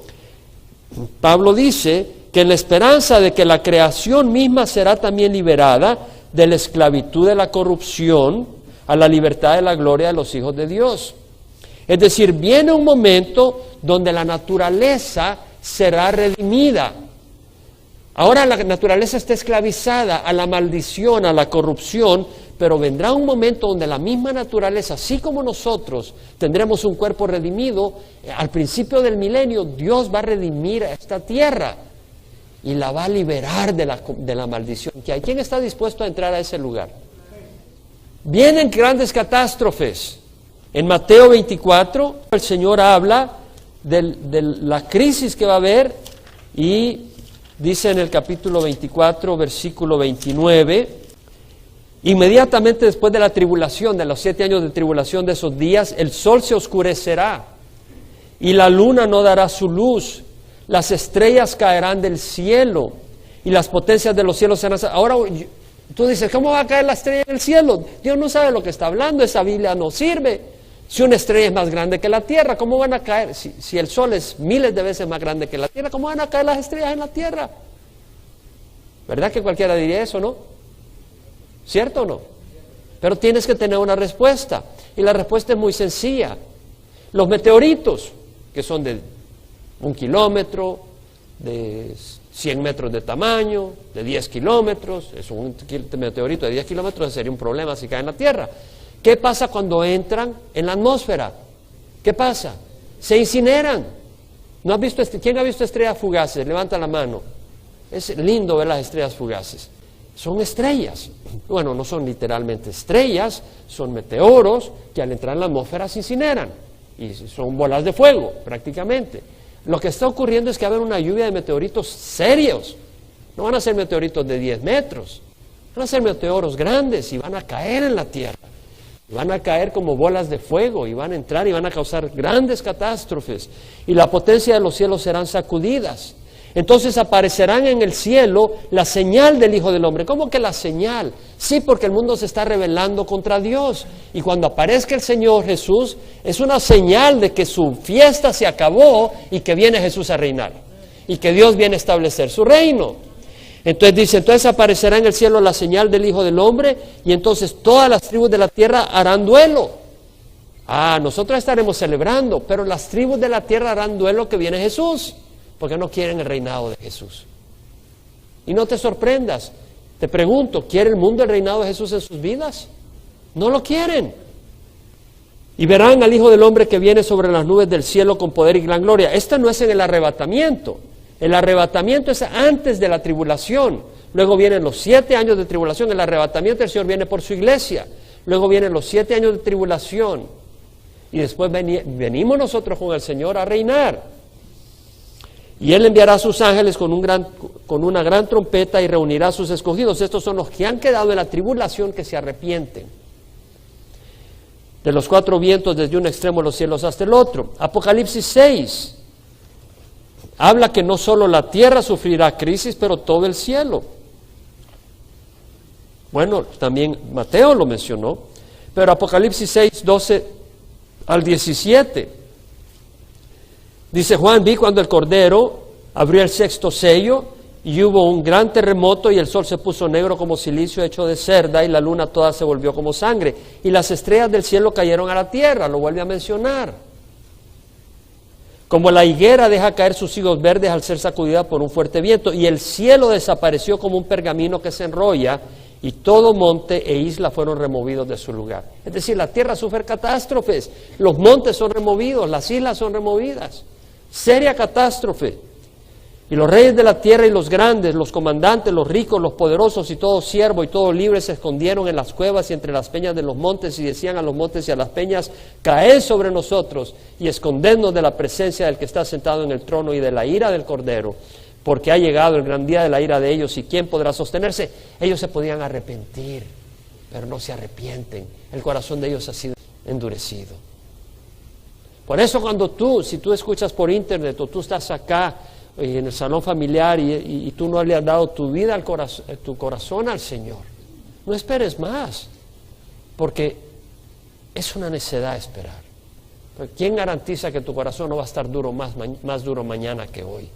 Pablo dice que en la esperanza de que la creación misma será también liberada de la esclavitud de la corrupción a la libertad de la gloria de los hijos de Dios. Es decir, viene un momento donde la naturaleza será redimida. Ahora la naturaleza está esclavizada a la maldición, a la corrupción, pero vendrá un momento donde la misma naturaleza, así como nosotros tendremos un cuerpo redimido. Al principio del milenio Dios va a redimir a esta tierra y la va a liberar de la maldición que hay. ¿Quién está dispuesto a entrar a ese lugar? Vienen grandes catástrofes. En Mateo 24 el Señor habla de la crisis que va a haber, y dice en el capítulo 24, versículo 29, inmediatamente después de la tribulación, de los 7 años de tribulación de esos días, el sol se oscurecerá y la luna no dará su luz, las estrellas caerán del cielo y las potencias de los cielos serán... Ahora tú dices, ¿cómo va a caer la estrella del cielo? Dios no sabe lo que está hablando, esa Biblia no sirve. Si una estrella es más grande que la tierra, ¿cómo van a caer? Si el sol es miles de veces más grande que la tierra, ¿cómo van a caer las estrellas en la tierra? ¿Verdad que cualquiera diría eso, no? ¿Cierto o no? Pero tienes que tener una respuesta, y la respuesta es muy sencilla. Los meteoritos, que son de 1 kilómetro, de 100 metros de tamaño, de 10 kilómetros, es un meteorito de 10 kilómetros, sería un problema si cae en la tierra. ¿Qué pasa cuando entran en la atmósfera? ¿Qué pasa? Se incineran. ¿No has visto ¿Quién ha visto estrellas fugaces? Levanta la mano. Es lindo ver las estrellas fugaces. Son estrellas. Bueno, no son literalmente estrellas, son meteoros que al entrar en la atmósfera se incineran. Y son bolas de fuego, prácticamente. Lo que está ocurriendo es que va a haber una lluvia de meteoritos serios. No van a ser meteoritos de 10 metros. Van a ser meteoros grandes y van a caer en la Tierra. Van a caer como bolas de fuego y van a entrar y van a causar grandes catástrofes. Y la potencia de los cielos serán sacudidas. Entonces aparecerán en el cielo la señal del Hijo del Hombre. ¿Cómo que la señal? Sí, porque el mundo se está rebelando contra Dios. Y cuando aparezca el Señor Jesús, es una señal de que su fiesta se acabó y que viene Jesús a reinar. Y que Dios viene a establecer su reino. Entonces dice, entonces aparecerá en el cielo la señal del Hijo del Hombre, y entonces todas las tribus de la tierra harán duelo. Nosotros estaremos celebrando, pero las tribus de la tierra harán duelo que viene Jesús, porque no quieren el reinado de Jesús. Y no te sorprendas, te pregunto, ¿quiere el mundo el reinado de Jesús en sus vidas? No lo quieren. Y verán al Hijo del Hombre que viene sobre las nubes del cielo con poder y gran gloria. Esta no es en el arrebatamiento. El arrebatamiento es antes de la tribulación. Luego vienen los 7 años de tribulación. El arrebatamiento del Señor viene por su iglesia. Luego vienen los 7 años de tribulación. Y después venimos nosotros con el Señor a reinar. Y Él enviará a sus ángeles con una gran trompeta y reunirá a sus escogidos. Estos son los que han quedado en la tribulación, que se arrepienten. De los 4 vientos, desde un extremo de los cielos hasta el otro. Apocalipsis 6 habla que no solo la tierra sufrirá crisis, pero todo el cielo. Bueno, también Mateo lo mencionó, pero Apocalipsis 6, 12 al 17. Dice Juan: vi cuando el Cordero abrió el 6º sello, y hubo un gran terremoto, y el sol se puso negro como silicio hecho de cerda, y la luna toda se volvió como sangre, y las estrellas del cielo cayeron a la tierra. Lo vuelve a mencionar. Como la higuera deja caer sus higos verdes al ser sacudida por un fuerte viento, y el cielo desapareció como un pergamino que se enrolla, y todo monte e isla fueron removidos de su lugar. Es decir, la tierra sufre catástrofes, los montes son removidos, las islas son removidas. Seria catástrofe. Y los reyes de la tierra y los grandes, los comandantes, los ricos, los poderosos y todo siervo y todo libre se escondieron en las cuevas y entre las peñas de los montes, y decían a los montes y a las peñas: caed sobre nosotros y escondednos de la presencia del que está sentado en el trono y de la ira del Cordero, porque ha llegado el gran día de la ira de ellos, y ¿quién podrá sostenerse? Ellos se podían arrepentir, pero no se arrepienten. El corazón de ellos ha sido endurecido. Por eso si tú escuchas por internet, o tú estás acá en el salón familiar y tú no le has dado tu vida tu corazón al Señor, no esperes más, porque es una necedad esperar. Porque ¿quién garantiza que tu corazón no va a estar más duro mañana que hoy?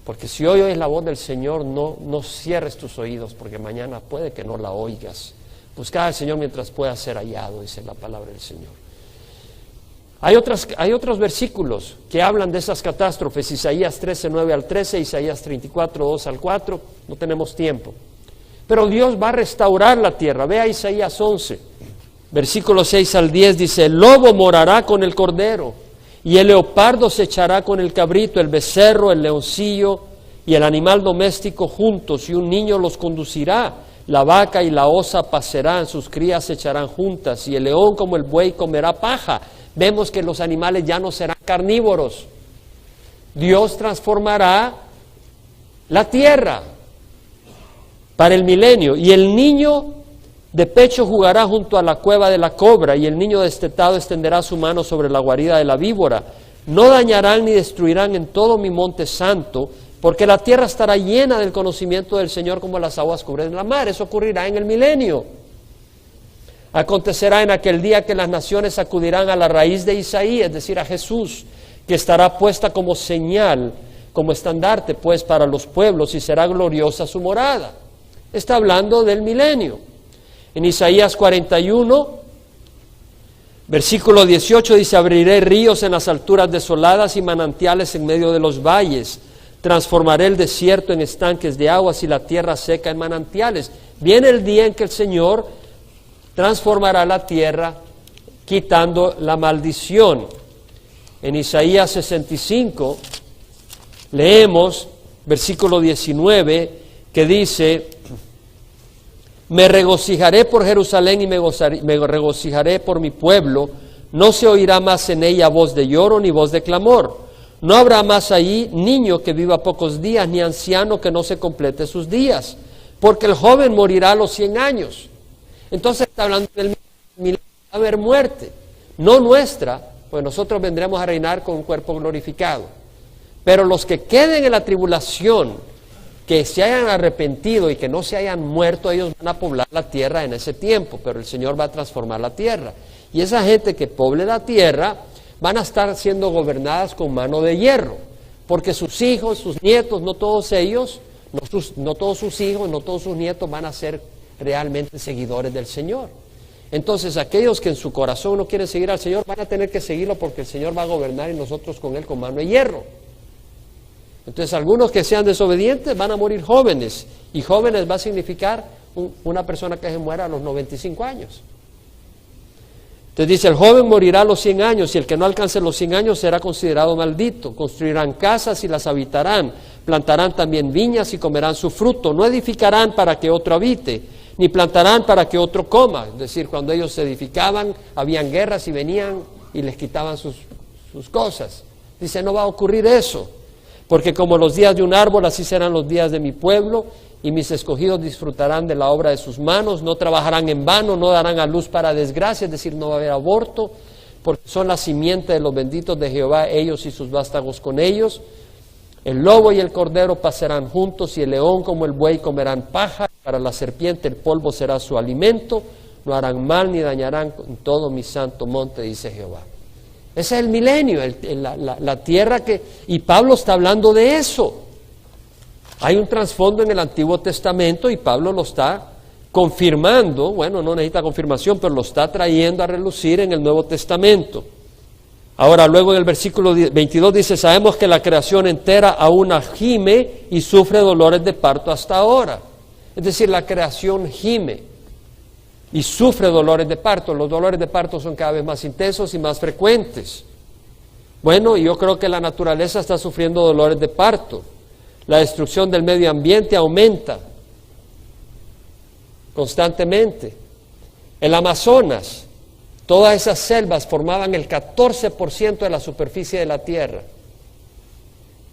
Porque si hoy oyes la voz del Señor, no cierres tus oídos, porque mañana puede que no la oigas. Busca al Señor mientras pueda ser hallado, dice la palabra del Señor. Hay otros versículos que hablan de esas catástrofes: Isaías 13, 9 al 13, Isaías 34, 2 al 4, no tenemos tiempo. Pero Dios va a restaurar la tierra. Vea Isaías 11, versículos 6 al 10, dice: el lobo morará con el cordero, y el leopardo se echará con el cabrito, el becerro, el leoncillo y el animal doméstico juntos, y un niño los conducirá. La vaca y la osa pasarán, sus crías se echarán juntas, y el león como el buey comerá paja. Vemos que los animales ya no serán carnívoros. Dios transformará la tierra para el milenio. Y el niño de pecho jugará junto a la cueva de la cobra, y el niño destetado extenderá su mano sobre la guarida de la víbora. No dañarán ni destruirán en todo mi monte santo, porque la tierra estará llena del conocimiento del Señor como las aguas cubren la mar. Eso ocurrirá en el milenio. Acontecerá en aquel día que las naciones acudirán a la raíz de Isaí, es decir, a Jesús, que estará puesta como señal, como estandarte, pues, para los pueblos, y será gloriosa su morada. Está hablando del milenio. En Isaías 41, versículo 18 dice: abriré ríos en las alturas desoladas y manantiales en medio de los valles. Transformaré el desierto en estanques de aguas y la tierra seca en manantiales. Viene el día en que el Señor transformará la tierra, quitando la maldición. En Isaías 65 leemos versículo 19, que dice: me regocijaré por Jerusalén y me regocijaré por mi pueblo. No se oirá más en ella voz de lloro ni voz de clamor. No habrá más allí niño que viva pocos días, ni anciano que no se complete sus días, porque el joven morirá a los 100 años. Entonces está hablando del milenio, va a haber muerte, no nuestra, pues nosotros vendremos a reinar con un cuerpo glorificado. Pero los que queden en la tribulación, que se hayan arrepentido y que no se hayan muerto, ellos van a poblar la tierra en ese tiempo, pero el Señor va a transformar la tierra. Y esa gente que poble la tierra van a estar siendo gobernadas con mano de hierro, porque sus hijos, sus nietos, no todos ellos, no todos sus hijos, no todos sus nietos van a ser realmente seguidores del Señor. Entonces aquellos que en su corazón no quieren seguir al Señor van a tener que seguirlo, porque el Señor va a gobernar y nosotros con Él con mano de hierro. Entonces algunos que sean desobedientes van a morir jóvenes, y jóvenes va a significar una persona que se muera a los 95 años. Entonces dice, el joven morirá a los 100 años y el que no alcance los 100 años será considerado maldito. Construirán casas y las habitarán, plantarán también viñas y comerán su fruto. No edificarán para que otro habite, ni plantarán para que otro coma. Es decir, cuando ellos se edificaban, habían guerras y venían y les quitaban sus cosas. Dice, no va a ocurrir eso, porque como los días de un árbol, así serán los días de mi pueblo, y mis escogidos disfrutarán de la obra de sus manos, no trabajarán en vano, no darán a luz para desgracia, es decir, no va a haber aborto, porque son la simiente de los benditos de Jehová, ellos y sus vástagos con ellos. El lobo y el cordero pasarán juntos, y el león como el buey comerán paja, para la serpiente el polvo será su alimento, no harán mal ni dañarán en todo mi santo monte, dice Jehová. Ese es el milenio, la tierra que... Y Pablo está hablando de eso. Hay un trasfondo en el Antiguo Testamento y Pablo lo está confirmando, bueno, no necesita confirmación, pero lo está trayendo a relucir en el Nuevo Testamento. Ahora, luego en el versículo 22 dice, sabemos que la creación entera aún gime y sufre dolores de parto hasta ahora. Es decir, la creación gime y sufre dolores de parto. Los dolores de parto son cada vez más intensos y más frecuentes. Bueno, yo creo que la naturaleza está sufriendo dolores de parto. La destrucción del medio ambiente aumenta constantemente. El Amazonas, todas esas selvas formaban el 14% de la superficie de la Tierra.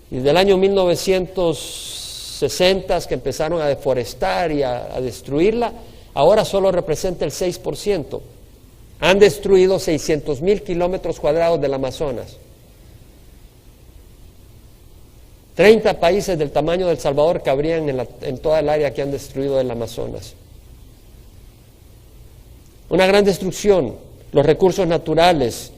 Y desde el año 1960 que empezaron a deforestar y a destruirla, ahora solo representa el 6%. Han destruido 600,000 kilómetros cuadrados del Amazonas. 30 países del tamaño de El Salvador cabrían en toda el área que han destruido el Amazonas. Una gran destrucción. Los recursos naturales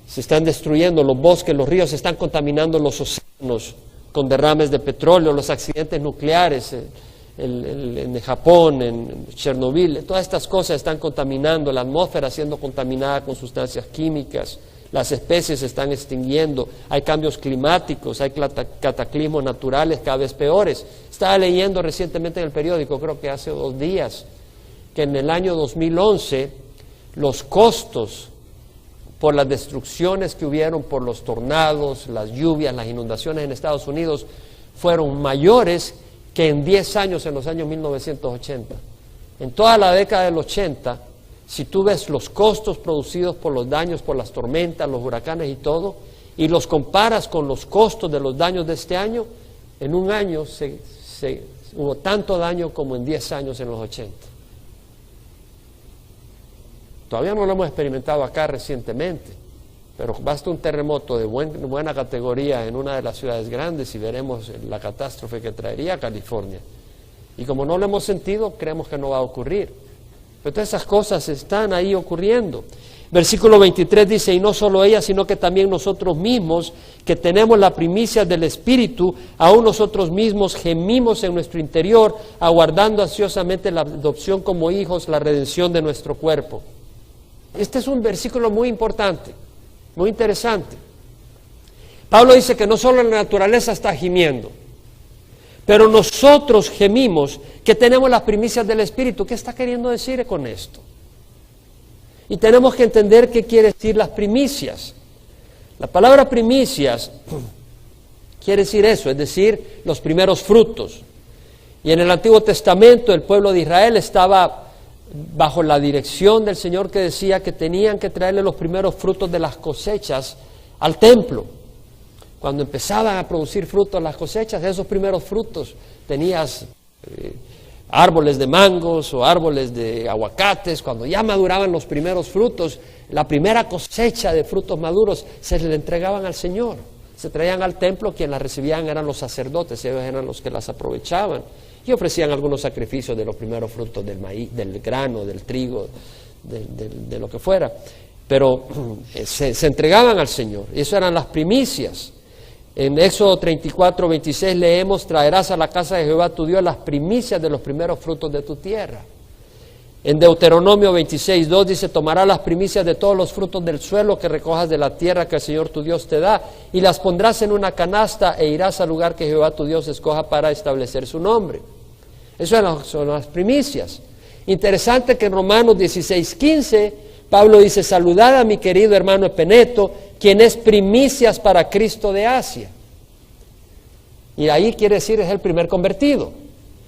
se están destruyendo, los bosques, los ríos se están contaminando, los océanos con derrames de petróleo, los accidentes nucleares en Japón, en Chernobyl, todas estas cosas están contaminando, la atmósfera siendo contaminada con sustancias químicas. Las especies se están extinguiendo, hay cambios climáticos, hay cataclismos naturales cada vez peores. Estaba leyendo recientemente en el periódico, creo que hace 2 días, que en el año 2011 los costos por las destrucciones que hubieron por los tornados, las lluvias, las inundaciones en Estados Unidos fueron mayores que en 10 años en los años 1980. En toda la década del 80, si tú ves los costos producidos por los daños, por las tormentas, los huracanes y todo, y los comparas con los costos de los daños de este año, en un año hubo tanto daño como en 10 años en los 80. Todavía no lo hemos experimentado acá recientemente, pero basta un terremoto de buena categoría en una de las ciudades grandes y veremos la catástrofe que traería a California. Y como no lo hemos sentido, creemos que no va a ocurrir. Pero todas esas cosas están ahí ocurriendo. Versículo 23 dice, y no solo ella, sino que también nosotros mismos, que tenemos la primicia del Espíritu, aún nosotros mismos gemimos en nuestro interior, aguardando ansiosamente la adopción como hijos, la redención de nuestro cuerpo. Este es un versículo muy importante, muy interesante. Pablo dice que no solo la naturaleza está gimiendo, pero nosotros gemimos que tenemos las primicias del Espíritu. ¿Qué está queriendo decir con esto? Y tenemos que entender qué quiere decir las primicias. La palabra primicias quiere decir eso, es decir, los primeros frutos. Y en el Antiguo Testamento el pueblo de Israel estaba bajo la dirección del Señor, que decía que tenían que traerle los primeros frutos de las cosechas al templo. Cuando empezaban a producir frutos las cosechas, esos primeros frutos, tenías árboles de mangos o árboles de aguacates, cuando ya maduraban los primeros frutos, la primera cosecha de frutos maduros se le entregaban al Señor, se traían al templo, quienes las recibían eran los sacerdotes, ellos eran los que las aprovechaban y ofrecían algunos sacrificios de los primeros frutos del maíz, del grano, del trigo, de lo que fuera, pero se entregaban al Señor, y eso eran las primicias. En Éxodo 34, 26 leemos, traerás a la casa de Jehová tu Dios las primicias de los primeros frutos de tu tierra. En Deuteronomio 26, 2 dice, tomarás las primicias de todos los frutos del suelo que recojas de la tierra que el Señor tu Dios te da, y las pondrás en una canasta e irás al lugar que Jehová tu Dios escoja para establecer su nombre. Eso son las primicias. Interesante que en Romanos 16, 15, Pablo dice, saludad a mi querido hermano Epeneto, quien es primicias para Cristo de Asia. Y ahí quiere decir es el primer convertido.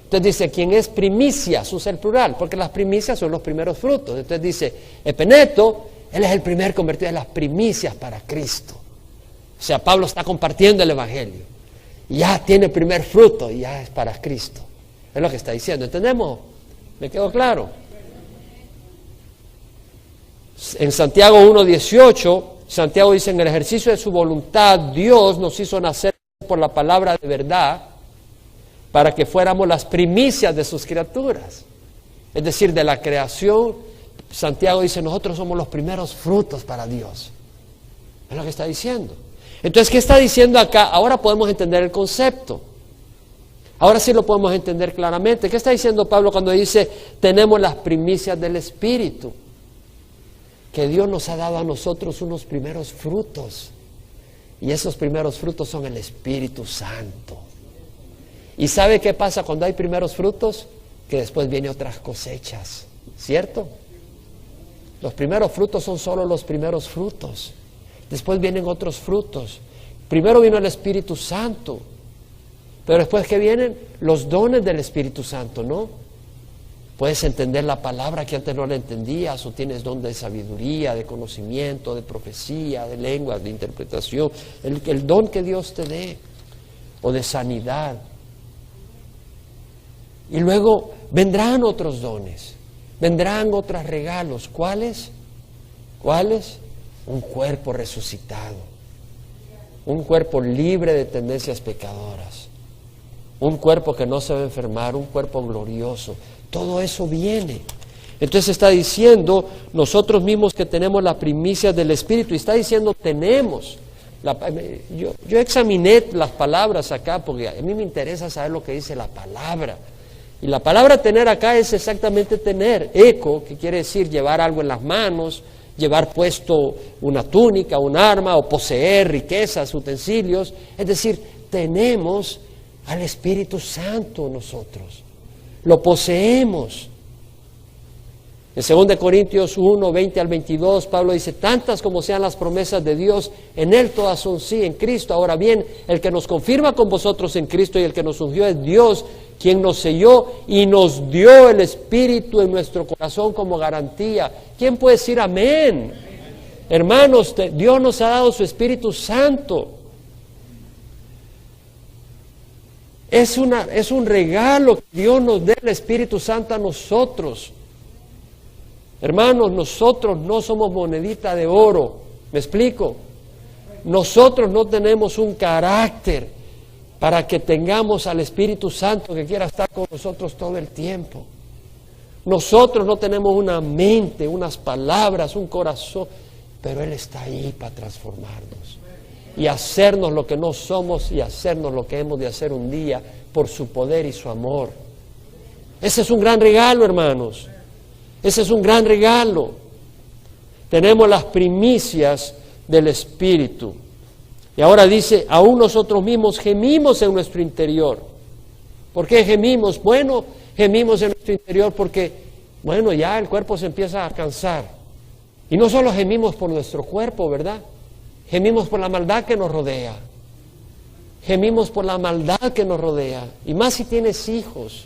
Entonces dice, quien es primicias, usa el plural, porque las primicias son los primeros frutos. Entonces dice, Epeneto, él es el primer convertido de las primicias para Cristo. O sea, Pablo está compartiendo el Evangelio. Y ya tiene el primer fruto y ya es para Cristo. Es lo que está diciendo. ¿Entendemos? ¿Me quedó claro? En Santiago 1:18, Santiago dice, en el ejercicio de su voluntad, Dios nos hizo nacer por la palabra de verdad para que fuéramos las primicias de sus criaturas. Es decir, de la creación, Santiago dice, nosotros somos los primeros frutos para Dios. Es lo que está diciendo. Entonces, ¿qué está diciendo acá? Ahora podemos entender el concepto. Ahora sí lo podemos entender claramente. ¿Qué está diciendo Pablo cuando dice, tenemos las primicias del Espíritu? Que Dios nos ha dado a nosotros unos primeros frutos. Y esos primeros frutos son el Espíritu Santo. ¿Y sabe qué pasa cuando hay primeros frutos? Que después vienen otras cosechas, ¿cierto? Los primeros frutos son solo los primeros frutos. Después vienen otros frutos. Primero vino el Espíritu Santo. Pero después que vienen los dones del Espíritu Santo, ¿no? Puedes entender la palabra que antes no la entendías, o tienes don de sabiduría, de conocimiento, de profecía, de lenguas, de interpretación, el don que Dios te dé, o de sanidad. Y luego vendrán otros dones, vendrán otros regalos. ¿Cuáles? ¿Cuáles? Un cuerpo resucitado, un cuerpo libre de tendencias pecadoras, un cuerpo que no se va a enfermar, un cuerpo glorioso. Todo eso viene. Entonces está diciendo nosotros mismos que tenemos la primicia del Espíritu, y está diciendo tenemos. Yo examiné las palabras acá porque a mí me interesa saber lo que dice la palabra. Y la palabra tener acá es exactamente tener, eco, que quiere decir llevar algo en las manos, llevar puesto una túnica, un arma, o poseer riquezas, utensilios. Es decir, tenemos al Espíritu Santo nosotros. Lo poseemos. En 2 Corintios 1, 20 al 22, Pablo dice, tantas como sean las promesas de Dios, en Él todas son sí, en Cristo. Ahora bien, el que nos confirma con vosotros en Cristo y el que nos ungió es Dios, quien nos selló y nos dio el Espíritu en nuestro corazón como garantía. ¿Quién puede decir amén? Hermanos, Dios nos ha dado su Espíritu Santo. Es un regalo que Dios nos dé el Espíritu Santo a nosotros. Hermanos, nosotros no somos monedita de oro. ¿Me explico? Nosotros no tenemos un carácter para que tengamos al Espíritu Santo que quiera estar con nosotros todo el tiempo. Nosotros no tenemos una mente, unas palabras, un corazón, pero Él está ahí para transformarnos y hacernos lo que no somos y hacernos lo que hemos de hacer un día por su poder y su amor. Ese es un gran regalo, hermanos. Ese es un gran regalo. Tenemos las primicias del Espíritu. Y ahora dice, aún nosotros mismos gemimos en nuestro interior. ¿Por qué gemimos? Bueno, gemimos en nuestro interior porque, bueno, ya el cuerpo se empieza a cansar. Y no solo gemimos por nuestro cuerpo, ¿verdad? Gemimos por la maldad que nos rodea. Gemimos por la maldad que nos rodea. Y más si tienes hijos.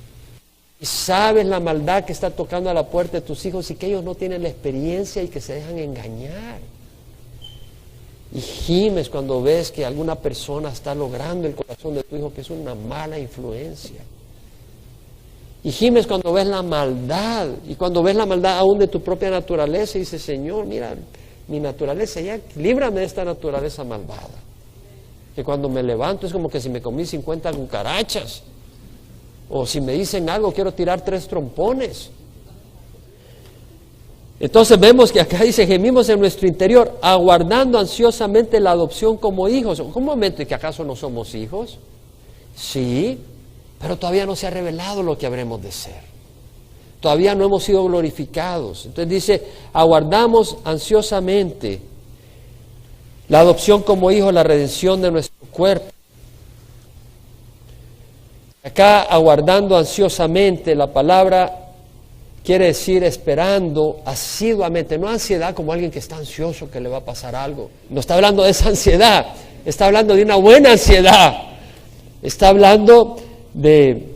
Y sabes la maldad que está tocando a la puerta de tus hijos y que ellos no tienen la experiencia y que se dejan engañar. Y gimes cuando ves que alguna persona está logrando el corazón de tu hijo, que es una mala influencia. Y gimes cuando ves la maldad, y cuando ves la maldad aún de tu propia naturaleza, y dices, Señor, mira, mi naturaleza, ya líbrame de esta naturaleza malvada. Que cuando me levanto es como que si me comí 50 cucarachas. O si me dicen algo, quiero tirar 3 trompones. Entonces vemos que acá dice, gemimos en nuestro interior, aguardando ansiosamente la adopción como hijos. ¿Un momento, y que acaso no somos hijos? Sí, pero todavía no se ha revelado lo que habremos de ser. Todavía no hemos sido glorificados. Entonces dice, aguardamos ansiosamente la adopción como hijos, la redención de nuestro cuerpo. Acá, aguardando ansiosamente, la palabra quiere decir esperando asiduamente, no ansiedad como alguien que está ansioso que le va a pasar algo. No está hablando de esa ansiedad, está hablando de una buena ansiedad. Está hablando de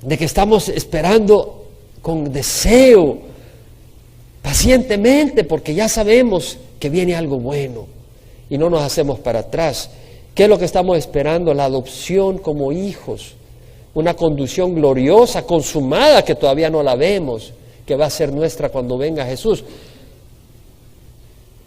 que estamos esperando con deseo, pacientemente, porque ya sabemos que viene algo bueno y no nos hacemos para atrás. ¿Qué es lo que estamos esperando? La adopción como hijos, una conducción gloriosa, consumada, que todavía no la vemos, que va a ser nuestra cuando venga Jesús.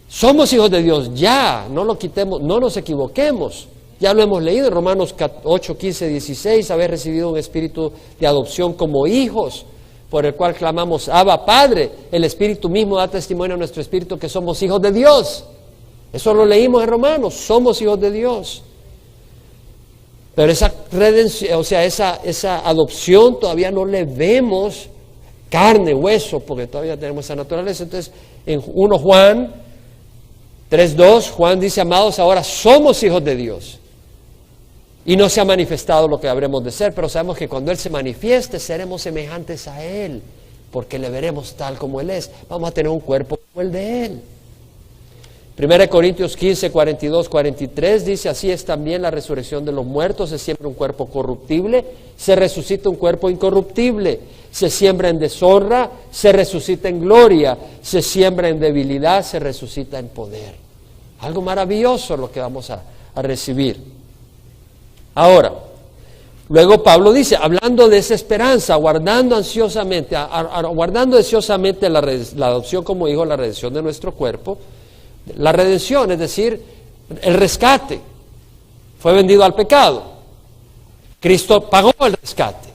Somos hijos de Dios ya, no lo quitemos, no nos equivoquemos. Ya lo hemos leído en Romanos 8, 15, 16, haber recibido un espíritu de adopción como hijos, por el cual clamamos, Abba, Padre. El Espíritu mismo da testimonio a nuestro espíritu que somos hijos de Dios. Eso lo leímos en Romanos, somos hijos de Dios. Pero esa redención, o sea, esa adopción todavía no le vemos carne, hueso, porque todavía tenemos esa naturaleza. Entonces, en 1 Juan 3:2, Juan dice, amados, ahora somos hijos de Dios. Y no se ha manifestado lo que habremos de ser, pero sabemos que cuando Él se manifieste, seremos semejantes a Él, porque le veremos tal como Él es. Vamos a tener un cuerpo como el de Él. 1 Corintios 15, 42, 43 dice, así es también la resurrección de los muertos, se siembra un cuerpo corruptible, se resucita un cuerpo incorruptible, se siembra en deshonra, se resucita en gloria, se siembra en debilidad, se resucita en poder. Algo maravilloso lo que vamos a recibir. Ahora, luego Pablo dice, hablando de esa esperanza, aguardando ansiosamente la adopción como hijo, la redención de nuestro cuerpo, la redención, es decir, el rescate, fue vendido al pecado. Cristo pagó el rescate,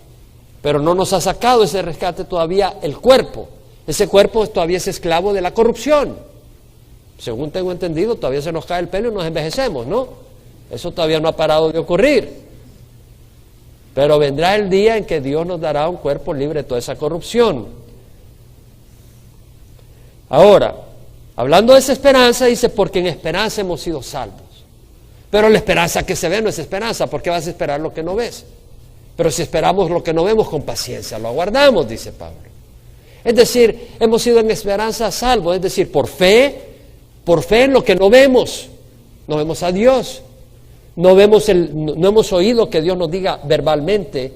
pero no nos ha sacado ese rescate todavía el cuerpo. Ese cuerpo todavía es esclavo de la corrupción. Según tengo entendido, todavía se nos cae el pelo y nos envejecemos, ¿no? Eso todavía no ha parado de ocurrir. Pero vendrá el día en que Dios nos dará un cuerpo libre de toda esa corrupción. Ahora, hablando de esa esperanza, dice, porque en esperanza hemos sido salvos. Pero la esperanza que se ve no es esperanza, ¿por qué vas a esperar lo que no ves? Pero si esperamos lo que no vemos, con paciencia lo aguardamos, dice Pablo. Es decir, hemos sido en esperanza salvos, es decir, por fe en lo que no vemos. No vemos a Dios. No hemos oído que Dios nos diga verbalmente,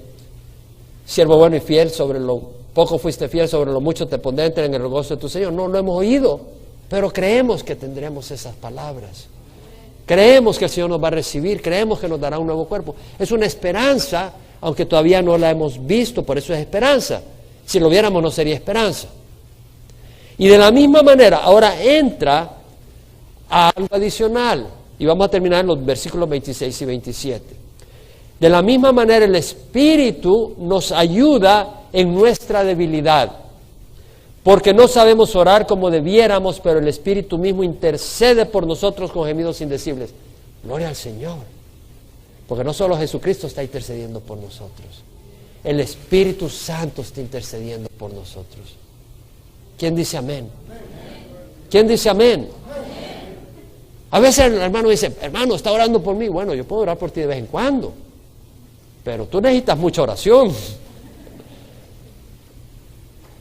siervo bueno y fiel, sobre lo poco fuiste fiel, sobre lo mucho te pondré, entra en el gozo de tu Señor. No lo hemos oído, pero creemos que tendremos esas palabras. Creemos que el Señor nos va a recibir, creemos que nos dará un nuevo cuerpo. Es una esperanza, aunque todavía no la hemos visto, por eso es esperanza. Si lo viéramos no sería esperanza. Y de la misma manera, ahora entra a algo adicional. Y vamos a terminar en los versículos 26 y 27. De la misma manera, el Espíritu nos ayuda en nuestra debilidad. Porque no sabemos orar como debiéramos, pero el Espíritu mismo intercede por nosotros con gemidos indecibles. Gloria al Señor. Porque no solo Jesucristo está intercediendo por nosotros. El Espíritu Santo está intercediendo por nosotros. ¿Quién dice amén? ¿Quién dice amén? A veces el hermano dice, hermano, está orando por mí. Bueno, yo puedo orar por ti de vez en cuando, pero tú necesitas mucha oración.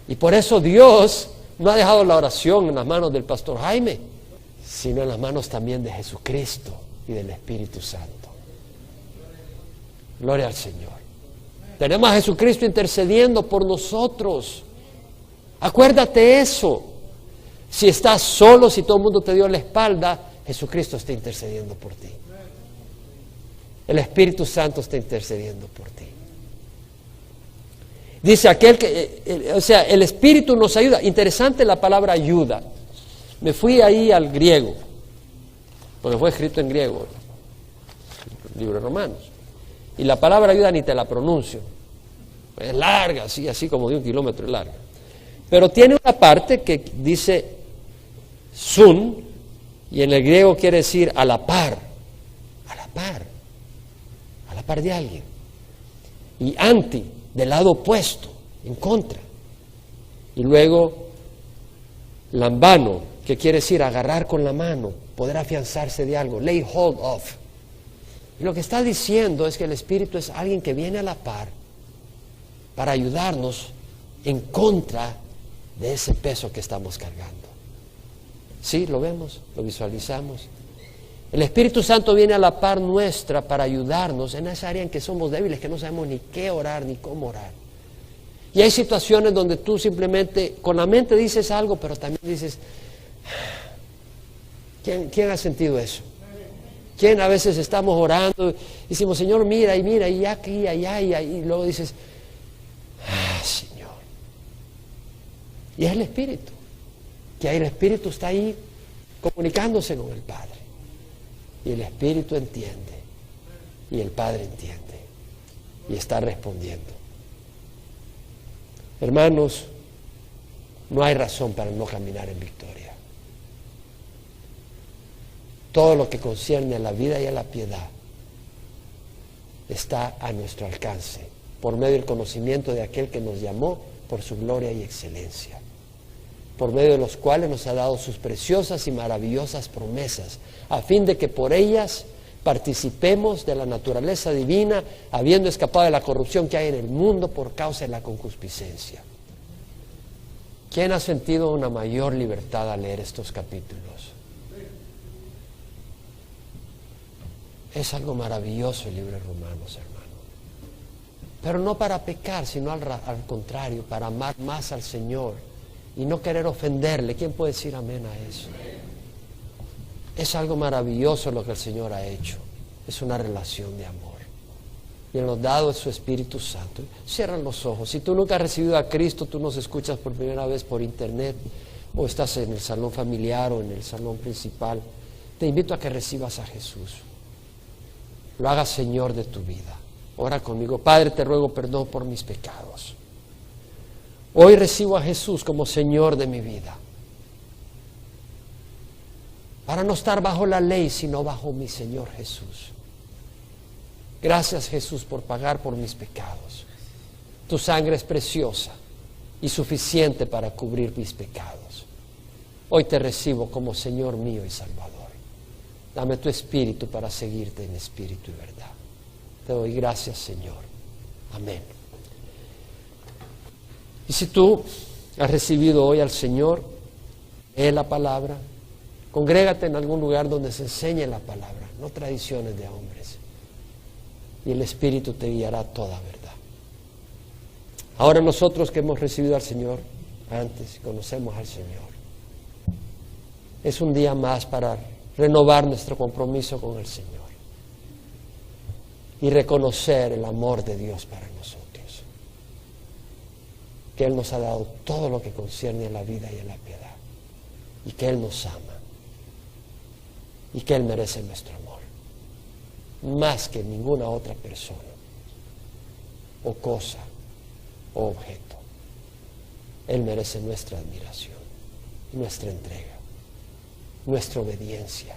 Y por eso Dios no ha dejado la oración en las manos del pastor Jaime, sino en las manos también de Jesucristo y del Espíritu Santo. Gloria al Señor. Tenemos a Jesucristo intercediendo por nosotros. Acuérdate eso. Si estás solo, si todo el mundo te dio la espalda, Jesucristo está intercediendo por ti. El Espíritu Santo está intercediendo por ti. Dice aquel que, el Espíritu nos ayuda. Interesante la palabra ayuda. Me fui ahí al griego, porque fue escrito en griego, el libro de Romanos. Y la palabra ayuda ni te la pronuncio. Es larga, así como de 1 kilómetro es larga. Pero tiene una parte que dice sun, y en el griego quiere decir a la par de alguien. Y anti, del lado opuesto, en contra. Y luego lambano, que quiere decir agarrar con la mano, poder afianzarse de algo, lay hold of. Y lo que está diciendo es que el Espíritu es alguien que viene a la par para ayudarnos en contra de ese peso que estamos cargando. Sí, lo vemos, lo visualizamos. El Espíritu Santo viene a la par nuestra para ayudarnos en esa área en que somos débiles, que no sabemos ni qué orar ni cómo orar. Y hay situaciones donde tú simplemente con la mente dices algo, pero también dices, ¿quién ha sentido eso? ¿Quién a veces estamos orando y decimos, Señor, mira, y aquí, y allá, y luego dices, Señor. Y es el Espíritu, que ahí el Espíritu está ahí comunicándose con el Padre. Y el Espíritu entiende, y el Padre entiende, y está respondiendo. Hermanos, no hay razón para no caminar en victoria. Todo lo que concierne a la vida y a la piedad está a nuestro alcance, por medio del conocimiento de aquel que nos llamó por su gloria y excelencia, por medio de los cuales nos ha dado sus preciosas y maravillosas promesas, a fin de que por ellas participemos de la naturaleza divina, habiendo escapado de la corrupción que hay en el mundo por causa de la concupiscencia. ¿Quién ha sentido una mayor libertad al leer estos capítulos? Es algo maravilloso el libro de Romanos, hermano. Pero no para pecar, sino al contrario, para amar más al Señor y no querer ofenderle. ¿Quién puede decir amén a eso? Es algo maravilloso lo que el Señor ha hecho. Es una relación de amor. Y Él nos ha dado su Espíritu Santo. Cierran los ojos. Si tú nunca has recibido a Cristo, tú nos escuchas por primera vez por internet, o estás en el salón familiar o en el salón principal, te invito a que recibas a Jesús. Lo hagas Señor de tu vida. Ora conmigo. Padre, te ruego perdón por mis pecados. Hoy recibo a Jesús como Señor de mi vida, para no estar bajo la ley, sino bajo mi Señor Jesús. Gracias, Jesús, por pagar por mis pecados. Tu sangre es preciosa y suficiente para cubrir mis pecados. Hoy te recibo como Señor mío y Salvador. Dame tu espíritu para seguirte en espíritu y verdad. Te doy gracias, Señor. Amén. Y si tú has recibido hoy al Señor, lee la palabra, congrégate en algún lugar donde se enseñe la palabra, no tradiciones de hombres, y el Espíritu te guiará a toda verdad. Ahora nosotros que hemos recibido al Señor antes y conocemos al Señor, es un día más para renovar nuestro compromiso con el Señor y reconocer el amor de Dios para nosotros, que Él nos ha dado todo lo que concierne a la vida y a la piedad, y que Él nos ama y que Él merece nuestro amor más que ninguna otra persona o cosa o objeto. Él merece nuestra admiración, nuestra entrega, nuestra obediencia,